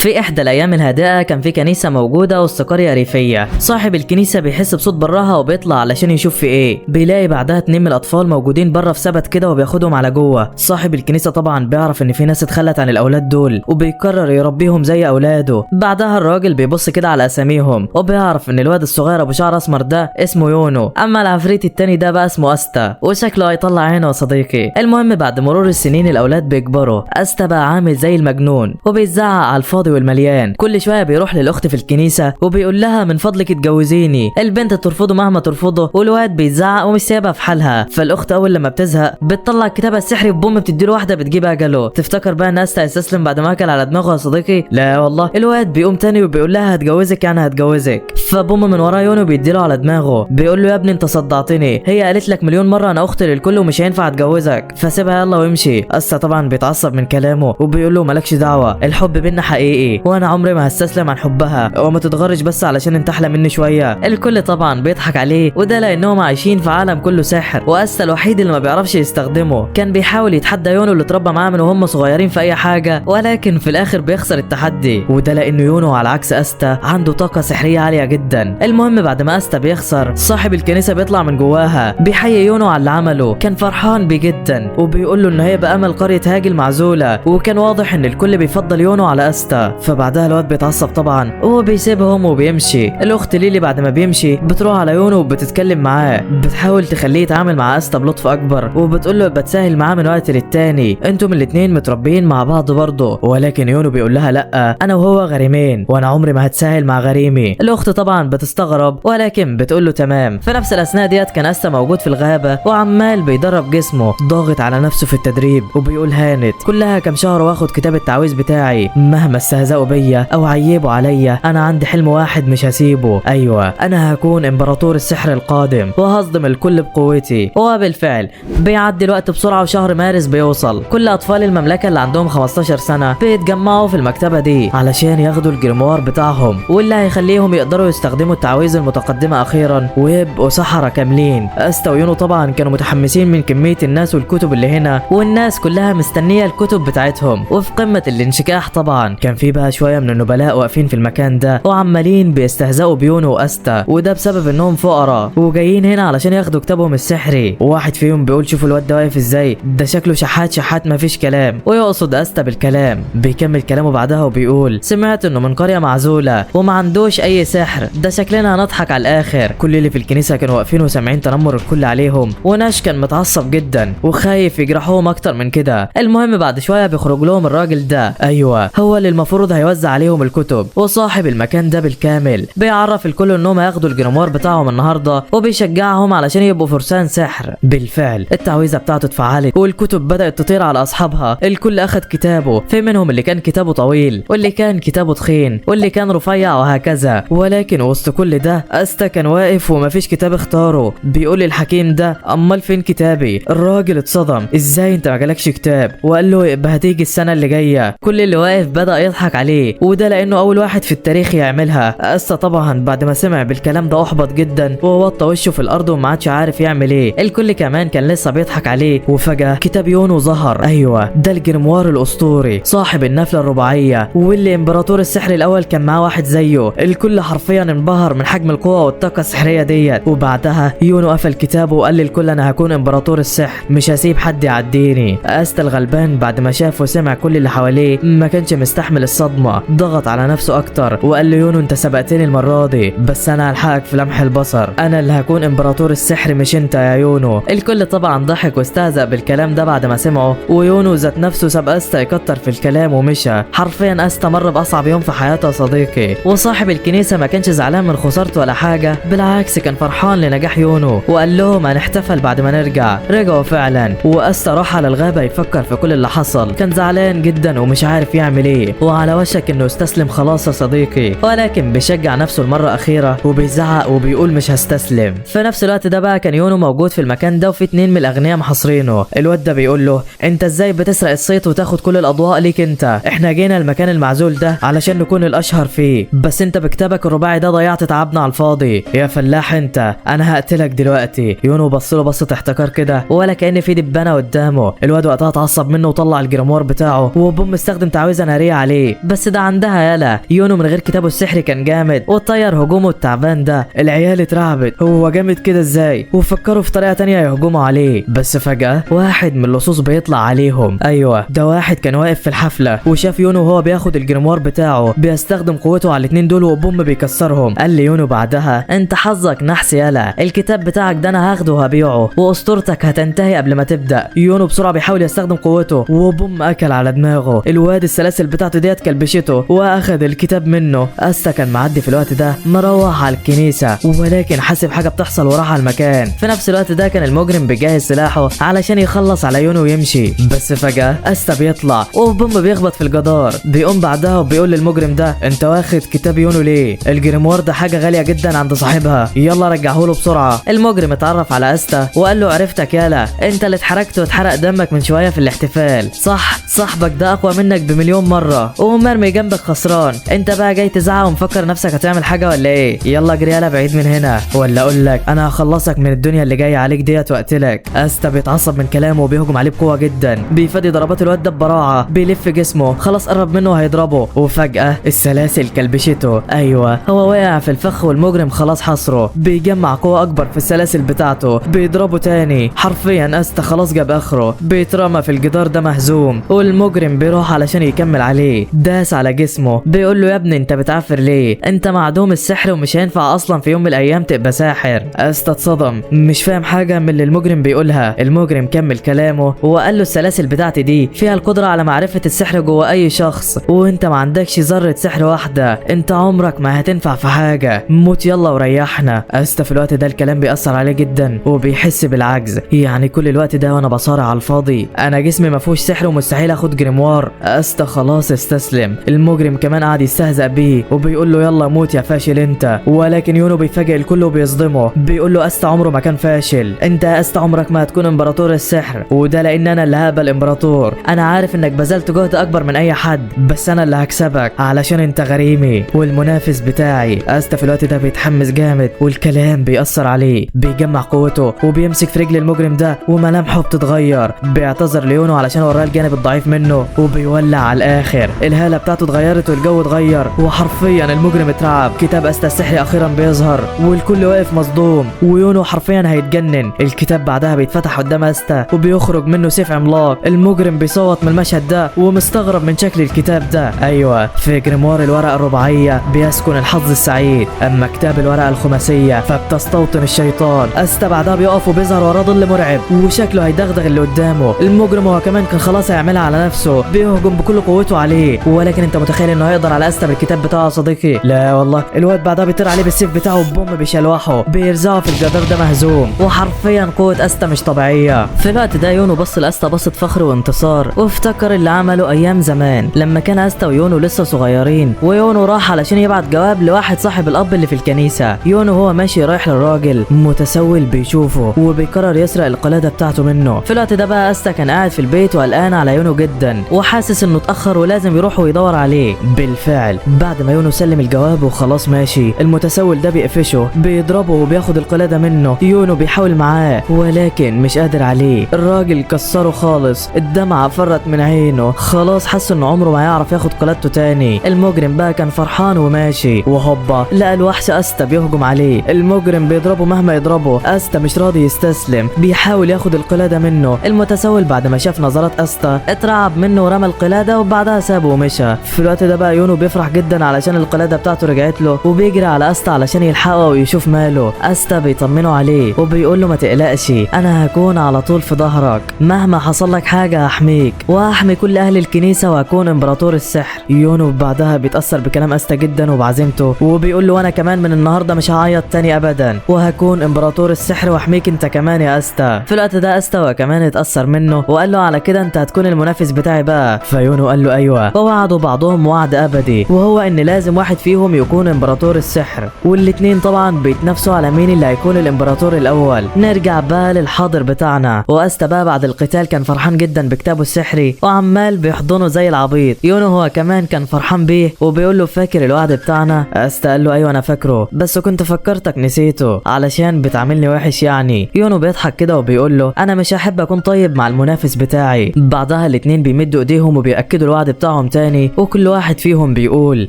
في احدى الايام الهادئه كان في كنيسه موجوده وسط قريه ريفيه. صاحب الكنيسه بيحس بصوت براها وبيطلع علشان يشوف في ايه. بيلاقي بعدها 2 من الاطفال موجودين بره في سبت كده وبياخدهم على جوه. صاحب الكنيسه طبعا بيعرف ان في ناس اتخلت عن الاولاد دول وبيقرر يربيهم زي اولاده. بعدها الراجل بيبص كده على اساميهم وبيعرف ان الواد الصغير ابو شعر اسمر ده اسمه يونو، اما العفريت التاني ده بقى اسمه استا وشكله هيطلع عينه يا صديقي. المهم بعد مرور السنين الاولاد بيكبروا. استا بقى عامل زي المجنون وبيزعق على الفاضي والمليان. كل شويه بيروح للاخت في الكنيسه وبيقول لها من فضلك اتجوزيني. البنت ترفضه مهما ترفضه والواد بيزعق ومش سايبها في حالها. فالاخت اول لما بتزهق بتطلع الكتاب السحري وبوم بتديله واحده بتجيب اجله. تفتكر بقى ان استا هيستسلم بعد ما اكل على دماغه يا صديقي؟ لا والله، الواد بيقوم تاني وبيقول لها هتجوزك يعني هتجوزك. فبوم من وراه يونو بيديله على دماغه بيقول له يا ابني انت صدعتني، هي قالت لك مليون مره انا اخت للكل ومش هينفع اتجوزك، فسيبها يلا وامشي. استا طبعا بيتعصب من كلامه وبيقول له مالكش دعوه، الحب بينا حقيقي وانا عمري ما هستسلم عن حبها وما تتغرش بس علشان انت احلى مني شويه. الكل طبعا بيضحك عليه وده لانهم عايشين في عالم كله سحر واستا الوحيد اللي ما بيعرفش يستخدمه. كان بيحاول يتحدى يونو اللي اتربى معاه من وهم صغيرين في اي حاجه ولكن في الاخر بيخسر التحدي، وده لانه يونو على عكس استا عنده طاقه سحريه عاليه جدا. المهم بعد ما استا بيخسر صاحب الكنيسه بيطلع من جواها بيحيي يونو على اللي عمله. كان فرحان بيه جدا وبيقول له ان هي بقى امل قريه هاجي المعزوله، وكان واضح ان الكل بيفضل يونو على استا. فبعدها الواد بيتعصب طبعا وبيسيبهم وبيمشي. الاخت ليلي بعد ما بيمشي بتروح على يونو وبتتكلم معاه، بتحاول تخليه يتعامل مع استا بلطف اكبر وبتقول له بتساهل معاه من وقت للتاني، انتم الاتنين متربيين مع بعض برضه. ولكن يونو بيقول لها لا انا وهو غريمين وانا عمري ما هتساهل مع غريمي. الاخت طبعا بتستغرب ولكن بتقول له تمام. في نفس الاثناء ديت كان استا موجود في الغابه وعمال بيدرب جسمه، ضاغط على نفسه في التدريب وبيقول هانت كلها كام شهر واخد كتاب التعويذ بتاعي، مهما استهزأوا بيا او عيبوا عليا انا عندي حلم واحد مش هسيبه، ايوه انا هكون امبراطور السحر القادم وهصدم الكل بقوتي. وبالفعل بيعدي الوقت بسرعه وشهر مارس بيوصل. كل اطفال المملكه اللي عندهم 15 سنه بيتجمعوا في المكتبه دي علشان ياخدوا الجريموار بتاعهم واللي هيخليهم يقدروا يستخدموا التعويذ المتقدمه اخيرا ويبقوا سحرة كاملين. استا ويونو طبعا كانوا متحمسين من كميه الناس والكتب اللي هنا، والناس كلها مستنيه الكتب بتاعتهم وفي قمه الانشكاح. طبعا كان في بقى شويه من النبلاء واقفين في المكان ده وعمالين بيستهزئوا بيونو واستا، وده بسبب انهم فقراء وجايين هنا علشان ياخدوا كتابهم السحري. وواحد فيهم بيقول شوفوا الواد ده واقف ازاي، ده شكله شحات شحات مفيش كلام، ويقصد استا بالكلام. بيكمل كلامه بعدها وبيقول سمعت انه من قريه معزوله وما عندوش اي سحر، ده شكلنا هنضحك على الاخر. كل اللي في الكنيسه كانوا واقفين وسامعين تنمر الكل عليهم، وناش كان متعصب جدا وخايف يجرحوهم اكتر من كده. المهم بعد شويه بيخرج لهم الراجل ده، ايوه هو اللي المفروض هيوزع عليهم الكتب وصاحب المكان ده بالكامل. بيعرف الكل انهم هياخدوا الجريموار بتاعهم النهارده وبيشجعهم علشان يبقوا فرسان سحر. بالفعل التعويذه بتاعته اتفعلت والكتب بدات تطير على اصحابها. الكل اخد كتابه، في منهم اللي كان كتابه طويل واللي كان كتابه تخين واللي كان رفيع وهكذا. ولكن وسط كل ده استا كان واقف ومفيش كتاب اختاره. بيقول الحكيم ده امال فين كتابي؟ الراجل اتصدم، ازاي انت ما جالكش كتاب؟ وقال له يبقى هتيجي السنه اللي جايه. كل اللي واقف بدا يضحك عليه وده لانه اول واحد في التاريخ يعملها. استا طبعا بعد ما سمع بالكلام ده احبط جدا ووطى وشه في الارض وما عادش عارف يعمل ايه. الكل كمان كان لسه بيضحك عليه وفجاه كتاب يونو ظهر، ايوه ده الجريموار الاسطوري صاحب النفله الرباعيه واللي امبراطور السحر الاول كان معاه واحد زيه. الكل حرفيا انبهر من حجم القوه والطاقه السحريه ديت. وبعدها يونو قفل كتابه وقال للكل انا هكون امبراطور السحر مش هسيب حد يعديني. استا الغلبان بعد ما شاف وسمع كل اللي حواليه ما كانش مستحمل الصدمه، ضغط على نفسه اكتر وقال له يونو انت سبقتني المره دي بس انا هلحقك في لمح البصر، انا اللي هكون امبراطور السحر مش انت يا يونو. الكل طبعا ضحك واستهزأ بالكلام ده بعد ما سمعه، ويونو ذات نفسه ساب استا يكتر في الكلام ومشى. حرفيا استا مر باصعب يوم في حياته يا صديقي. وصاحب الكنيسه ما كانش زعلان من خسارته ولا حاجه، بالعكس كان فرحان لنجاح يونو وقال لهم هنحتفل بعد ما نرجع. رجعوا فعلا واستا راح على الغابه يفكر في كل اللي حصل. كان زعلان جدا ومش عارف يعمل ايه وعلى وشك انه يستسلم خلاص يا صديقي، ولكن بيشجع نفسه المره اخيره وبيزعق وبيقول مش هستسلم. في نفس الوقت ده بقى كان يونو موجود في المكان ده وفي 2 من الاغنياء محاصرينه. الواد ده بيقول له انت ازاي بتسرق الصيت وتاخد كل الاضواء ليك انت؟ احنا جينا المكان المعزول ده علشان نكون الاشهر فيه، بس انت بكتابك الرباعي ده ضيعت تعبنا على الفاضي يا فلاح انت، انا هقتلك دلوقتي. يونو بص له بصه احتكار كده ولا كأن في دبانه قدامه. الواد وقتها اتعصب منه وطلع الجريموار بتاعه وبوم استخدم تعويذه ناريه عليه. فيه، بس ده عندها يلا. يونو من غير كتابه السحري كان جامد وطير هجومه التعبان ده. العيال اترعبت، هو جامد كده ازاي؟ وفكروا في طريقه تانية يهجموا عليه، بس فجاه واحد من اللصوص بيطلع عليهم. ايوه ده واحد كان واقف في الحفله وشاف يونو وهو بياخد الجريموار بتاعه بيستخدم قوته على الاتنين دول وبوم بيكسرهم. قال لي يونو بعدها انت حظك نحس يلا، الكتاب بتاعك ده انا هاخده وهبيعه واسطورتك هتنتهي قبل ما تبدا. يونو بسرعه بيحاول يستخدم قوته وبوم اكل على دماغه. الواد السلاسل بتاعته ديت كلبشته واخد الكتاب منه. استا كان معدي في الوقت ده مروح على الكنيسه، ولكن حاسب حاجه بتحصل وراح على المكان. في نفس الوقت ده كان المجرم بيجهز سلاحه علشان يخلص على يونو ويمشي، بس فجاه استا بيطلع وبوم بيخبط في الجدار. بيقوم بعدها وبيقول للمجرم ده انت واخد كتاب يونو ليه؟ الجريموار ده حاجه غاليه جدا عند صاحبها، يلا رجعه له بسرعه. المجرم اتعرف على استا وقال له عرفتك يالا، انت اللي اتحركت واتحرق دمك من شويه في الاحتفال صح؟ صاحبك ده اقوى منك بمليون مره ومرمي جنبك خسران، انت بقى جاي تزعق ومفكر نفسك هتعمل حاجه ولا ايه؟ يلا اجري يالا بعيد من هنا ولا اقول لك انا هخلصك من الدنيا اللي جايه عليك ديت واقتلك. استا بيتعصب من كلامه وبيهجم عليه بقوه جدا، بيفادي ضربات الواد ده ببراعه، بيلف جسمه خلاص قرب منه هيضربه، وفجاه السلاسل كلبشته. ايوه هو وقع في الفخ والمجرم خلاص حصره، بيجمع قوه اكبر في السلاسل بتاعته بيضربه تاني. حرفيا استا خلاص جاب اخره، بيترمى في الجدار ده مهزوم، والمجرم بيروح علشان يكمل عليه، داس على جسمه بيقول له يا ابني انت بتعفر ليه؟ انت معدوم السحر ومش هينفع اصلا في يوم من الايام تبقى ساحر. استا اتصدم مش فاهم حاجه من اللي المجرم بيقولها. المجرم كمل كلامه وقال له السلاسل بتاعتي دي فيها القدره على معرفه السحر جوه اي شخص، وانت ما عندكش ذره سحر واحده، انت عمرك ما هتنفع في حاجه، موت يلا وريحنا. استا في الوقت ده الكلام بيأثر عليه جدا وبيحس بالعجز، يعني كل الوقت ده وانا بصارع على الفاضي، انا جسمي ما فيهوش سحر ومستحيل اخد جريموار. استا خلاص استسلم. المجرم كمان قاعد يستهزأ بيه وبيقول له يلا موت يا فاشل انت، ولكن يونو بيفاجئ الكل وبيصدمه، بيقول له استا عمره ما كان فاشل، انت يا استا عمرك ما هتكون امبراطور السحر، وده لان انا اللي هبقى الامبراطور. انا عارف انك بذلت جهد اكبر من اي حد، بس انا اللي هكسبك علشان انت غريمي والمنافس بتاعي. استا في الوقت ده بيتحمس جامد والكلام بيأثر عليه، بيجمع قوته وبيمسك في رجل المجرم ده وملامحه بتتغير، بيعتذر ليونو علشان وراه الجانب الضعيف منه وبيولع على الاخر. الهاله بتاعته اتغيرت والجو اتغير وحرفيا المجرم اترعب. كتاب استا السحري اخيرا بيظهر والكل واقف مصدوم ويونو حرفيا هيتجنن. الكتاب بعدها بيتفتح قدام استا وبيخرج منه سيف عملاق. المجرم بيصوت من المشهد ده ومستغرب من شكل الكتاب ده. ايوه في جريموار الورقه الرباعيه بيسكن الحظ السعيد، اما كتاب الورقه الخماسيه فبتستوطن الشيطان. استا بعدها بيقف وبيظهر وراه ظل مرعب وشكله هيدغدغ اللي قدامه. المجرم هو كمان كان خلاص هيعملها على نفسه، بيهجم بكل قوته عليه، ولكن انت متخيل انه هيقدر على استا بالكتاب بتاعه يا صديقي؟ لا والله. الواد بعدها بيطير عليه بالسيف بتاعه بوم بيشلوحه، بيرزعه في الجدار ده مهزوم، وحرفيا قوه استا مش طبيعيه. في الوقت ده يونو بص لاستا بصت فخر وانتصار وافتكر اللي عمله ايام زمان لما كان استا ويونو لسه صغيرين، ويونو راح علشان يبعت جواب لواحد صاحب الاب اللي في الكنيسه. يونو هو ماشي رايح للراجل متسول بيشوفه وبيقرر يسرق القلاده بتاعته منه. في الوقت ده بقى استا كان قاعد في البيت وقلقان على يونو جدا وحاسس انه اتاخر ولازم يروح ويدور عليه. بالفعل بعد ما يونو سلم الجواب وخلاص ماشي، المتسول ده بيقفشه بيضربه وبياخد القلاده منه. يونو بيحاول معاه ولكن مش قادر عليه، الراجل كسره خالص، الدمعه فرت من عينه، خلاص حس انه عمره ما هيعرف ياخد قلادته تاني. المجرم بقى كان فرحان وماشي وهوبا لقى الوحش استا بيهجم عليه. المجرم بيضربه مهما يضربه، استا مش راضي يستسلم، بيحاول ياخد القلاده منه. المتسول بعد ما شاف نظرات استا اترعب منه ورمى القلاده وبعدها سابه ومشى. في الوقت ده بقى يونو بيفرح جدا علشان القلاده بتاعته رجعت له وبيجري على استا علشان يلحقه ويشوف ماله. استا بيطمنه عليه وبيقول له ما تقلقش، انا هكون على طول في ظهرك، مهما حصل لك حاجه هحميك وهحمي كل اهل الكنيسه وهكون امبراطور السحر. يونو بعدها بيتاثر بكلام استا جدا وبعزيمته وبيقول له انا كمان من النهارده مش هعيط تاني ابدا وهكون امبراطور السحر واحميك انت كمان يا استا. في الوقت ده استا كمان اتاثر منه وقال له على كده انت هتكون المنافس بتاعي بقى. فيونو قال له ايوه، ووعدوا بعضهم وعد ابدي وهو ان لازم واحد فيهم يكون امبراطور السحر، والاتنين طبعا بيتنافسوا على مين اللي هيكون الامبراطور الاول. نرجع بقى للحاضر بتاعنا، واستا بقى بعد القتال كان فرحان جدا بكتابه السحري وعمال بيحضنه زي العبيط. يونو هو كمان كان فرحان بيه وبيقول له فاكر الوعد بتاعنا؟ استا قال له ايوه انا فاكره، بس كنت فكرتك نسيته علشان بتعاملني وحش يعني. يونو بيضحك كده وبيقول له انا مش هحب اكون طيب مع المنافس بتاعي. بعدها الاتنين بيمدوا ايديهم وبيأكدوا الوعد بتاعهم تاني تاني، وكل واحد فيهم بيقول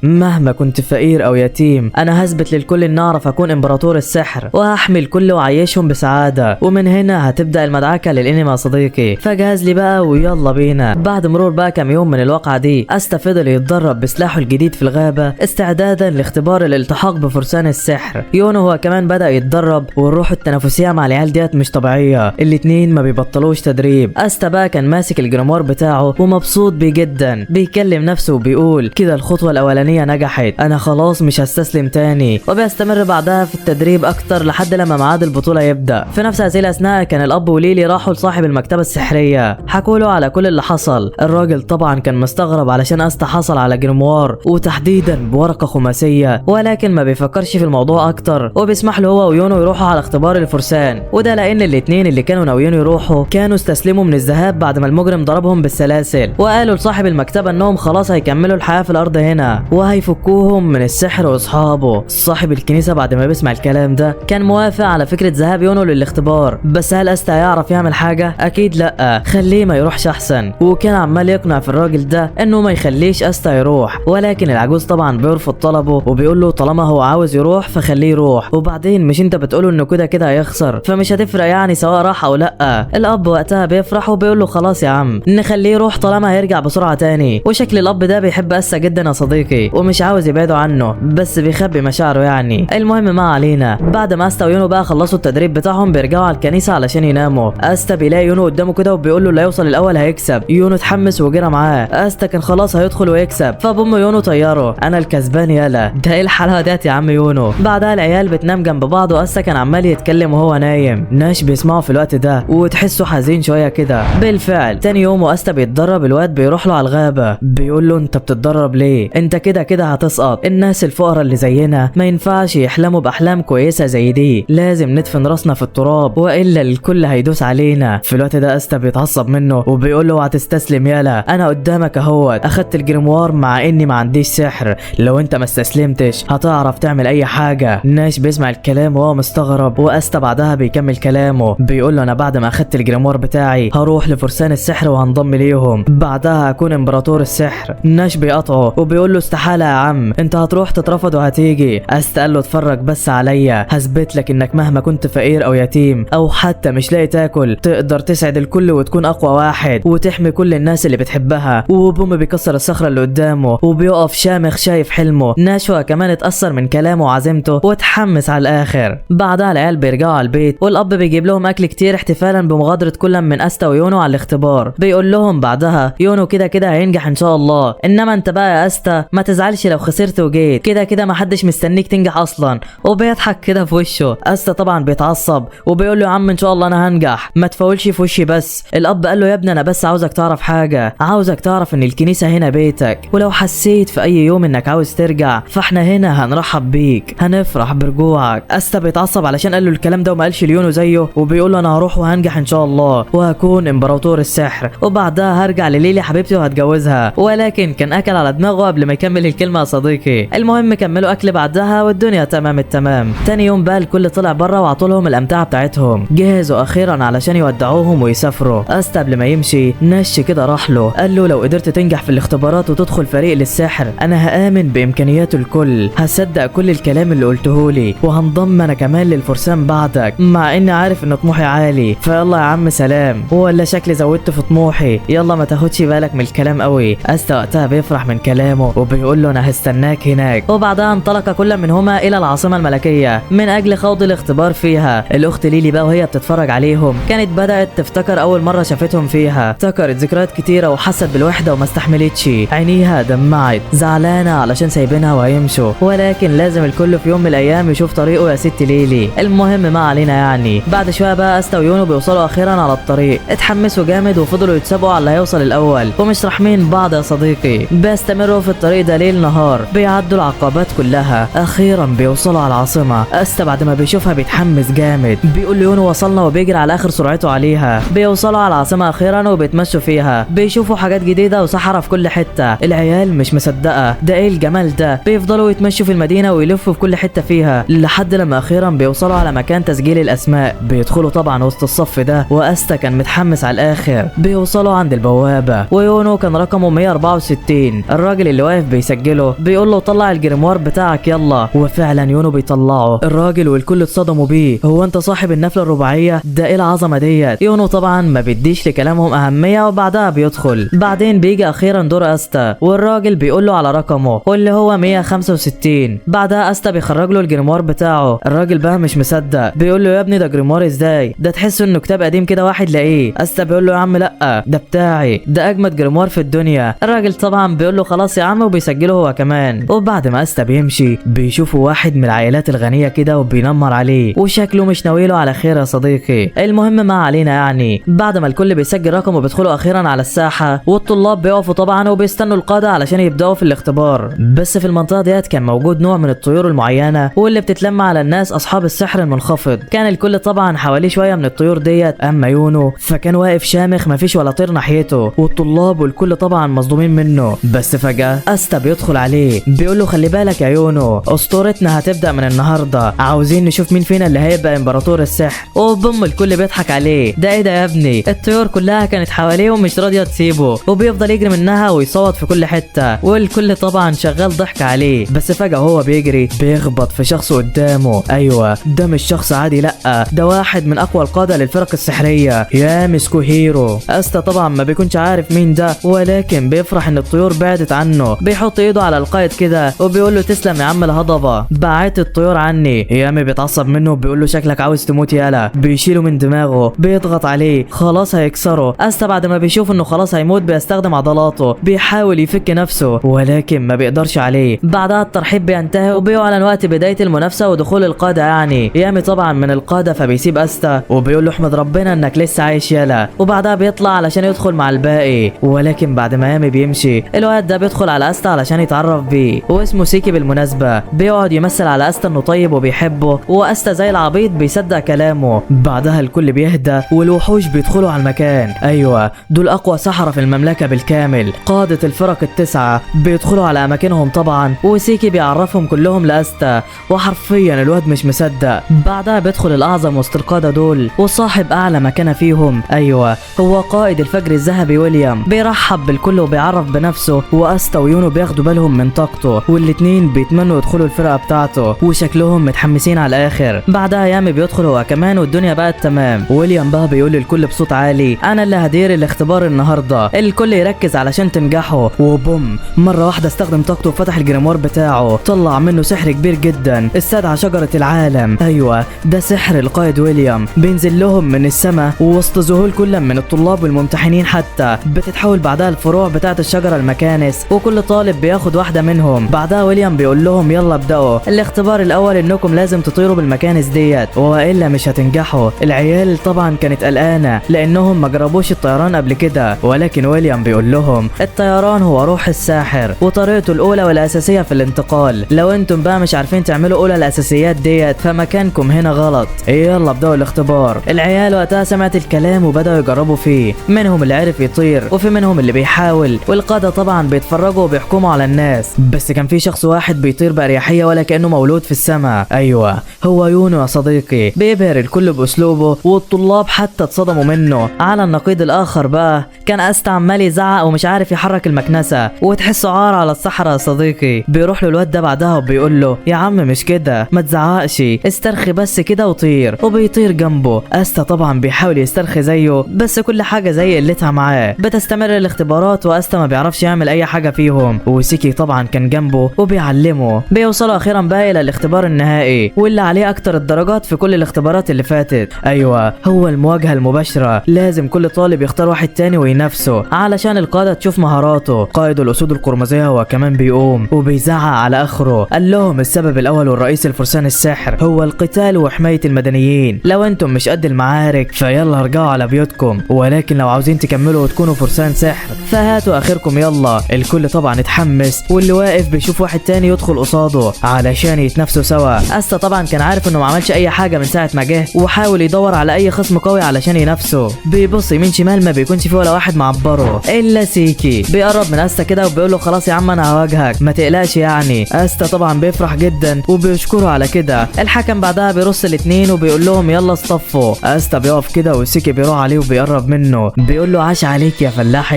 مهما كنت فقير او يتيم انا هثبت للكل ان اعرف اكون امبراطور السحر وهحمي الكل واعيشهم بسعاده. ومن هنا هتبدا المدعكه للانمي يا صديقي، فجهز لي بقى ويلا بينا. بعد مرور بقى كام يوم من الواقعه دي، استا فضل يتدرب بسلاحه الجديد في الغابه استعدادا لاختبار الالتحاق بفرسان السحر. يونو هو كمان بدا يتدرب، والروح التنافسيه مع العيال ديت مش طبيعيه، الاتنين ما بيبطلوش تدريب. استا بقى كان ماسك الجريموار بتاعه ومبسوط بيه جدا، بيكلم نفسه وبيقول كده الخطوه الاولانيه نجحت، انا خلاص مش هستسلم تاني. وبيستمر بعدها في التدريب اكتر لحد لما ميعاد البطوله يبدا. في نفس هذه الاثناء كان الاب وليلي راحوا لصاحب المكتبه السحريه، حكوا له على كل اللي حصل. الراجل طبعا كان مستغرب علشان استا حصل على جريموار وتحديدا بورقه خماسيه، ولكن ما بيفكرش في الموضوع اكتر وبيسمح له هو ويونو يروحوا على اختبار الفرسان. وده لان الاتنين اللي كانوا ناويين يروحوا كانوا استسلموا من الذهاب بعد ما المجرم ضربهم بالسلاسل، وقالوا لصاحب المكتبه انهم خلاص هيكملوا الحياه في الارض هنا وهيفكوهم من السحر واصحابه. صاحب الكنيسه بعد ما بيسمع الكلام ده كان موافق على فكره ذهاب يونو للاختبار، بس هل استا هيعرف يعمل حاجه؟ اكيد لا، خليه ما يروحش احسن. وكان عمال يقنع في الراجل ده انه ما يخليش استا يروح، ولكن العجوز طبعا بيرفض طلبه وبيقول له طالما هو عاوز يروح فخليه يروح، وبعدين مش انت بتقوله انه كده كده هيخسر فمش هتفرق يعني سواء راح او لا. الاب وقتها بيفرح وبيقول له خلاص يا عم نخليه يروح طالما هيرجع بسرعه تاني. وشكل الاب ده بيحب استا جدا يا صديقي ومش عاوز يبعده عنه، بس بيخبي مشاعره يعني. المهم ما علينا، بعد ما استا ويونو بقى خلصوا التدريب بتاعهم بيرجعوا على الكنيسه علشان يناموا. استا بيلاقي يونو قدامه كده وبيقول له اللي هيوصل الاول هيكسب. يونو اتحمس وجرى معاه، استا كان خلاص هيدخل ويكسب، فبوم يونو طيره انا الكسبان يالا. ده ايه الحلاوه ديت يا عم يونو. بعدها العيال بتنام جنب بعض واستا كان عمال يتكلم وهو نايم. ناش بيسمعه في الوقت ده وتحسه حزين شويه كده. بالفعل تاني يوم واستا بيتدرب، الواد بيروح له على الغابه بيقول له انت بتتدرب ليه؟ انت كده كده هتسقط، الناس الفقراء اللي زينا ما ينفعش يحلموا باحلام كويسه زي دي، لازم ندفن راسنا في التراب والا الكل هيدوس علينا. في الوقت ده استا بيتعصب منه وبيقول له هتستسلم يالا، انا قدامك اهوت، اخدت الجريموار مع اني ما عنديش سحر، لو انت ما استسلمتش هتعرف تعمل اي حاجه. ناش بيسمع الكلام وهو مستغرب، واستا بعدها بيكمل كلامه بيقول له انا بعد ما اخدت الجريموار بتاعي هروح لفرسان السحر وهنضم ليهم، بعدها هكون امبراطور السحر. ناش بيقطعه وبيقول له استحاله يا عم، انت هتروح تترفض وهتيجي. استا قال له اتفرج بس عليا، هثبت لك انك مهما كنت فقير او يتيم او حتى مش لاقي تاكل تقدر تسعد الكل وتكون اقوى واحد وتحمي كل الناس اللي بتحبها. وبوم بيكسر الصخره اللي قدامه وبيقف شامخ شايف حلمه. ناشوا كمان اتاثر من كلامه وعزيمته واتحمس على الاخر. بعدها العيال بيرجعوا على البيت والاب بيجيب لهم اكل كتير احتفالا بمغادره كل من استا ويونو على الاختبار. بيقول لهم بعدها يونو كده كده هينجح ان شاء الله، انما انت بقى يا استا ما تزعلش لو خسرت وجيت، كده كده ما حدش مستنيك تنجح اصلا. وبيضحك كده في وشه. استا طبعا بيتعصب وبيقول له يا عم ان شاء الله انا هنجح، ما تفولش في وشي بس. الاب قال له يا ابني انا بس عاوزك تعرف حاجه، عاوزك تعرف ان الكنيسه هنا بيتك، ولو حسيت في اي يوم انك عاوز ترجع فاحنا هنا هنرحب بيك، هنفرح برجوعك. استا بيتعصب علشان قال له الكلام ده وما قالش ليونو زيه، وبيقول له انا هروح وهنجح ان شاء الله وهكون امبراطور السحر، وبعدها هرجع لليلي حبيبتي وهتجوزها. ولكن كان اكل على دماغه قبل ما يكمل الكلمه يا صديقي. المهم كملوا اكل بعدها والدنيا تمام التمام. تاني يوم بقى الكل طلع بره وعطولهم الامتعه بتاعتهم، جهزوا اخيرا علشان يودعوهم ويسافروا. استا قبل ما يمشي نش كده راح له قال له لو قدرت تنجح في الاختبارات وتدخل فريق للسحر انا هآمن بامكانيات الكل، هصدق كل الكلام اللي قلتهولي وهنضم انا كمان للفرسان بعدك، مع اني عارف ان طموحي عالي، فيلا يا عم سلام. ولا شكلي زودت في طموحي، يلا ما تاخدش بالك من الكلام قوي. استا وقتها بيفرح من كلامه وبيقول له انا هستناك هناك. وبعدها انطلق كل منهما الى العاصمه الملكيه من اجل خوض الاختبار فيها. الاخت ليلي بقى وهي بتتفرج عليهم كانت بدات تفتكر اول مره شافتهم فيها، افتكرت ذكريات كتيره وحست بالوحده وما استحملتش، عينيها دمعت زعلانه علشان سايبينها وهيمشوا، ولكن لازم الكل في يوم من الايام يشوف طريقه يا ست ليلي. المهم ما علينا يعني. بعد شويه بقى استا ويونو بيوصلوا اخيرا على الطريق، اتحمسوا جامد وفضلوا يتسابقوا على اللي هيوصل الاول ومش راحمين بعض يا صديقي. بيستمروا في الطريق ده ليل نهار، بيعدوا العقبات كلها، اخيرا بيوصلوا على العاصمه. استا بعد ما بيشوفها بيتحمس جامد، بيقول ليونو وصلنا وبيجري على اخر سرعته عليها. بيوصلوا على العاصمه اخيرا وبيتمشوا فيها، بيشوفوا حاجات جديده وصحراء في كل حته. العيال مش مصدقه ده ايه الجمال ده، بيفضلوا يتمشوا في المدينه ويلفوا في كل حته فيها لحد لما اخيرا بيوصلوا على مكان تسجيل الاسماء. بيدخلوا طبعا وسط الصف ده واستا كان متحمس على الاخر. بيوصلوا عند البوابه ويونو كان رقمه 64. الراجل اللي واقف بيسجله بيقول له طلع الجريموار بتاعك يلا، وفعلا يونو بيطلعه. الراجل والكل اتصدموا بيه، هو انت صاحب النفله الرباعيه؟ ده ايه العظمه ديت؟ يونو طبعا ما بيديش لكلامهم اهميه وبعدها بيدخل. بعدين بيجي اخيرا دور استا والراجل بيقول له على رقمه واللي هو 165. بعدها استا بيخرج له الجريموار بتاعه. الراجل بقى مش مصدق، بيقول له يا ابني ده جريموار ازاي؟ ده تحس انه كتاب قديم كده واحد لاقيه. استا بيقول له يا عم لا ده بتاعي، ده اجمد جريموار في الدنيا. الراجل طبعا بيقول له خلاص يا عم وبيسجله هو كمان. وبعد ما استا بيمشي بيشوفوا واحد من العائلات الغنيه كده وبينمر عليه وشكله مش ناويله على خير يا صديقي. المهم ما علينا يعني. بعد ما الكل بيسجل رقمه بيدخلوا اخيرا على الساحه والطلاب بيقفوا طبعا وبيستنوا القاده علشان يبداوا في الاختبار. بس في المنطقه ديت كان موجود نوع من الطيور المعينه واللي بتتلم على الناس اصحاب السحر المنخفض. كان الكل طبعا حواليه شويه من الطيور ديت، اما يونو فكان واقف شامخ مفيش ولا طير ناحيته، والطلاب والكل طبعا مصدومين منه. بس فجاه استا بيدخل عليه بيقول له خلي بالك يا يونو، اسطورتنا هتبدا من النهارده، عاوزين نشوف مين فينا اللي هيبقى امبراطور السحر. وبم الكل بيضحك عليه، ده ايه ده يا ابني؟ الطيور كلها كانت حواليه ومش راضيه تسيبه وبيفضل يجري منها ويصوت في كل حته، والكل طبعا شغال ضحك عليه. بس فجاه هو بيجري بيخبط في شخص قدامه. ايوه ده مش شخص عادي، لا ده واحد من اقوى القاده للفرق السحريه، يا مسكوهيرو. استا طبعا ما بيكونش عارف مين ده، ولكن بيفرح ان الطيور بعدت عنه. بيحط ايده على القائد كده وبيقول له تسلم يا عم الهضبه، بعت الطيور عني. يامي بيتعصب منه وبيقول له شكلك عاوز تموت يالا. بيشيله من دماغه بيضغط عليه خلاص هيكسره. استا بعد ما بيشوف انه خلاص هيموت بيستخدم عضلاته، بيحاول يفك نفسه ولكن ما بيقدرش عليه. بعدها الترحيب بينتهي وبيعلن وقت بدايه المنافسه ودخول القاده. يعني يامي طبعا من القاده فبيسيب استا وبيقول له احمد ربنا انك لسه عايش يالا، وبعدها بيطلع علشان يدخل مع الباقي. ولكن بعد ما يامي بيمشي الواد ده بيدخل على استا علشان يتعرف بيه، واسمه سيكي بالمناسبه. بيقعد يمثل على استا انه طيب وبيحبه، واستا زي العبيط بيصدق كلامه. بعدها الكل بيهدى والوحوش بيدخلوا على المكان. ايوه دول اقوى سحرة في المملكه بالكامل، قاده الفرق التسعه بيدخلوا على اماكنهم طبعا، وسيكي بيعرفهم كلهم لاستا، وحرفيا الواد مش مصدق. بعدها بيدخل الاعظم وسط القاده دول وصاحب اعلى مكانه فيهم. ايوه هو قائد الفجر الذهبي ويليام. بيرحب بالكل وبيعرف بنفسه، واستا ويونو بياخدوا بالهم من طاقته والاتنين بيتمنوا يدخلوا الفرقه بتاعته وشكلهم متحمسين على الاخر. بعدها يامي بيدخل هو كمان والدنيا بقت تمام. ويليام بقى بيقول للكل بصوت عالي انا اللي هدير الاختبار النهارده، الكل يركز علشان تنجحوا. وبوم مره واحده استخدم طاقته وفتح الجريموار بتاعه، طلع منه سحر كبير جدا استدعى شجره العالم. ايوه ده سحر القائد ويليام، بينزل لهم من السماء ووسط ذهول كل من الطلاب والممتحنين، حتى بتتحول بعدها الفروع بتاعه الشجره المكانس وكل طالب بياخد واحده منهم. بعدها ويليام بيقول لهم يلا ابداوا الاختبار الاول، انكم لازم تطيروا بالمكانس ديت والا مش هتنجحوا. العيال طبعا كانت قلقانه لانهم ما جربوش الطيران قبل كده، ولكن ويليام بيقول لهم الطيران هو روح الساحر وطريقته الاولى والاساسيه في الانتقال، لو انتم بقى مش عارفين تعملوا اولى الاساسيات ديت فمكانكم هنا غلط. يلا ابداوا الاختبار. العيال وقتها سمعت الكلام وبداوا يجربوا فيه، منهم اللي عرف يطير وفي منهم اللي بيحاول، والقاده طبعا بيتفرجوا وبيحكموا على الناس. بس كان في شخص واحد بيطير باريحيه ولا كانه مولود في السماء. ايوه هو يونو يا صديقي، بيبهر الكل باسلوبه والطلاب حتى اتصدموا منه. على النقيض الاخر بقى كان استا عمال يزعق ومش عارف يحرك المكنسه، وتحسه عار على الصحراء يا صديقي. بيروح له الواد ده بعدها وبيقول له يا عم مش كده، ما تزعقش، استرخي بس كده وطير. وبيطير جنبه. استا طبعا بيحاول يسترخي زيه بس كل حاجه زي قلتها معاه. بتستمر الاختبارات واستا ما بيعرفش يعمل اي حاجه فيهم، وسيكي طبعا كان جنبه وبيعلمه. بيوصلوا اخيرا بقى الى الاختبار النهائي واللي عليه اكتر الدرجات في كل الاختبارات اللي فاتت. ايوه هو المواجهه المباشره، لازم كل طالب يختار واحد تاني وينافسه علشان القاده تشوف مهاراته. قائد الاسود القرمزيه هو كمان بيقوم وبيزعق على اخره، قال لهم السبب الاول والرئيسي لفرسان السحر هو القتال وحمايه المدنيين، لو انتم مش قد المعارك فيلا ارجعوا على بيوتكم، ولكن لو عاوزين تكملوا وتكونوا فرسان سحر فهاتوا اخركم يلا. الكل طبعا اتحمس واللي واقف بيشوف واحد تاني يدخل قصاده علشان يتنافسوا سوا. استا طبعا كان عارف انه ما عملش اي حاجه من ساعه ما جه، وحاول يدور على اي خصم قوي علشان ينافسه. بيبص يمين شمال ما بيكونش فيه ولا واحد معبره الا سيكي. بيقرب من استا كده وبيقول له خلاص يا عم انا هواجهك ما تقلقش يعني. استا طبعا بيفرح جدا وبيشكره على كده. الحكم بعدها بيرص الاتنين وبيقول لهم يلا اصطفوا. استا بيقف كده وسيكي بيروح عليه وبيقرب منه بيقول له عاش عليك يا فلاح،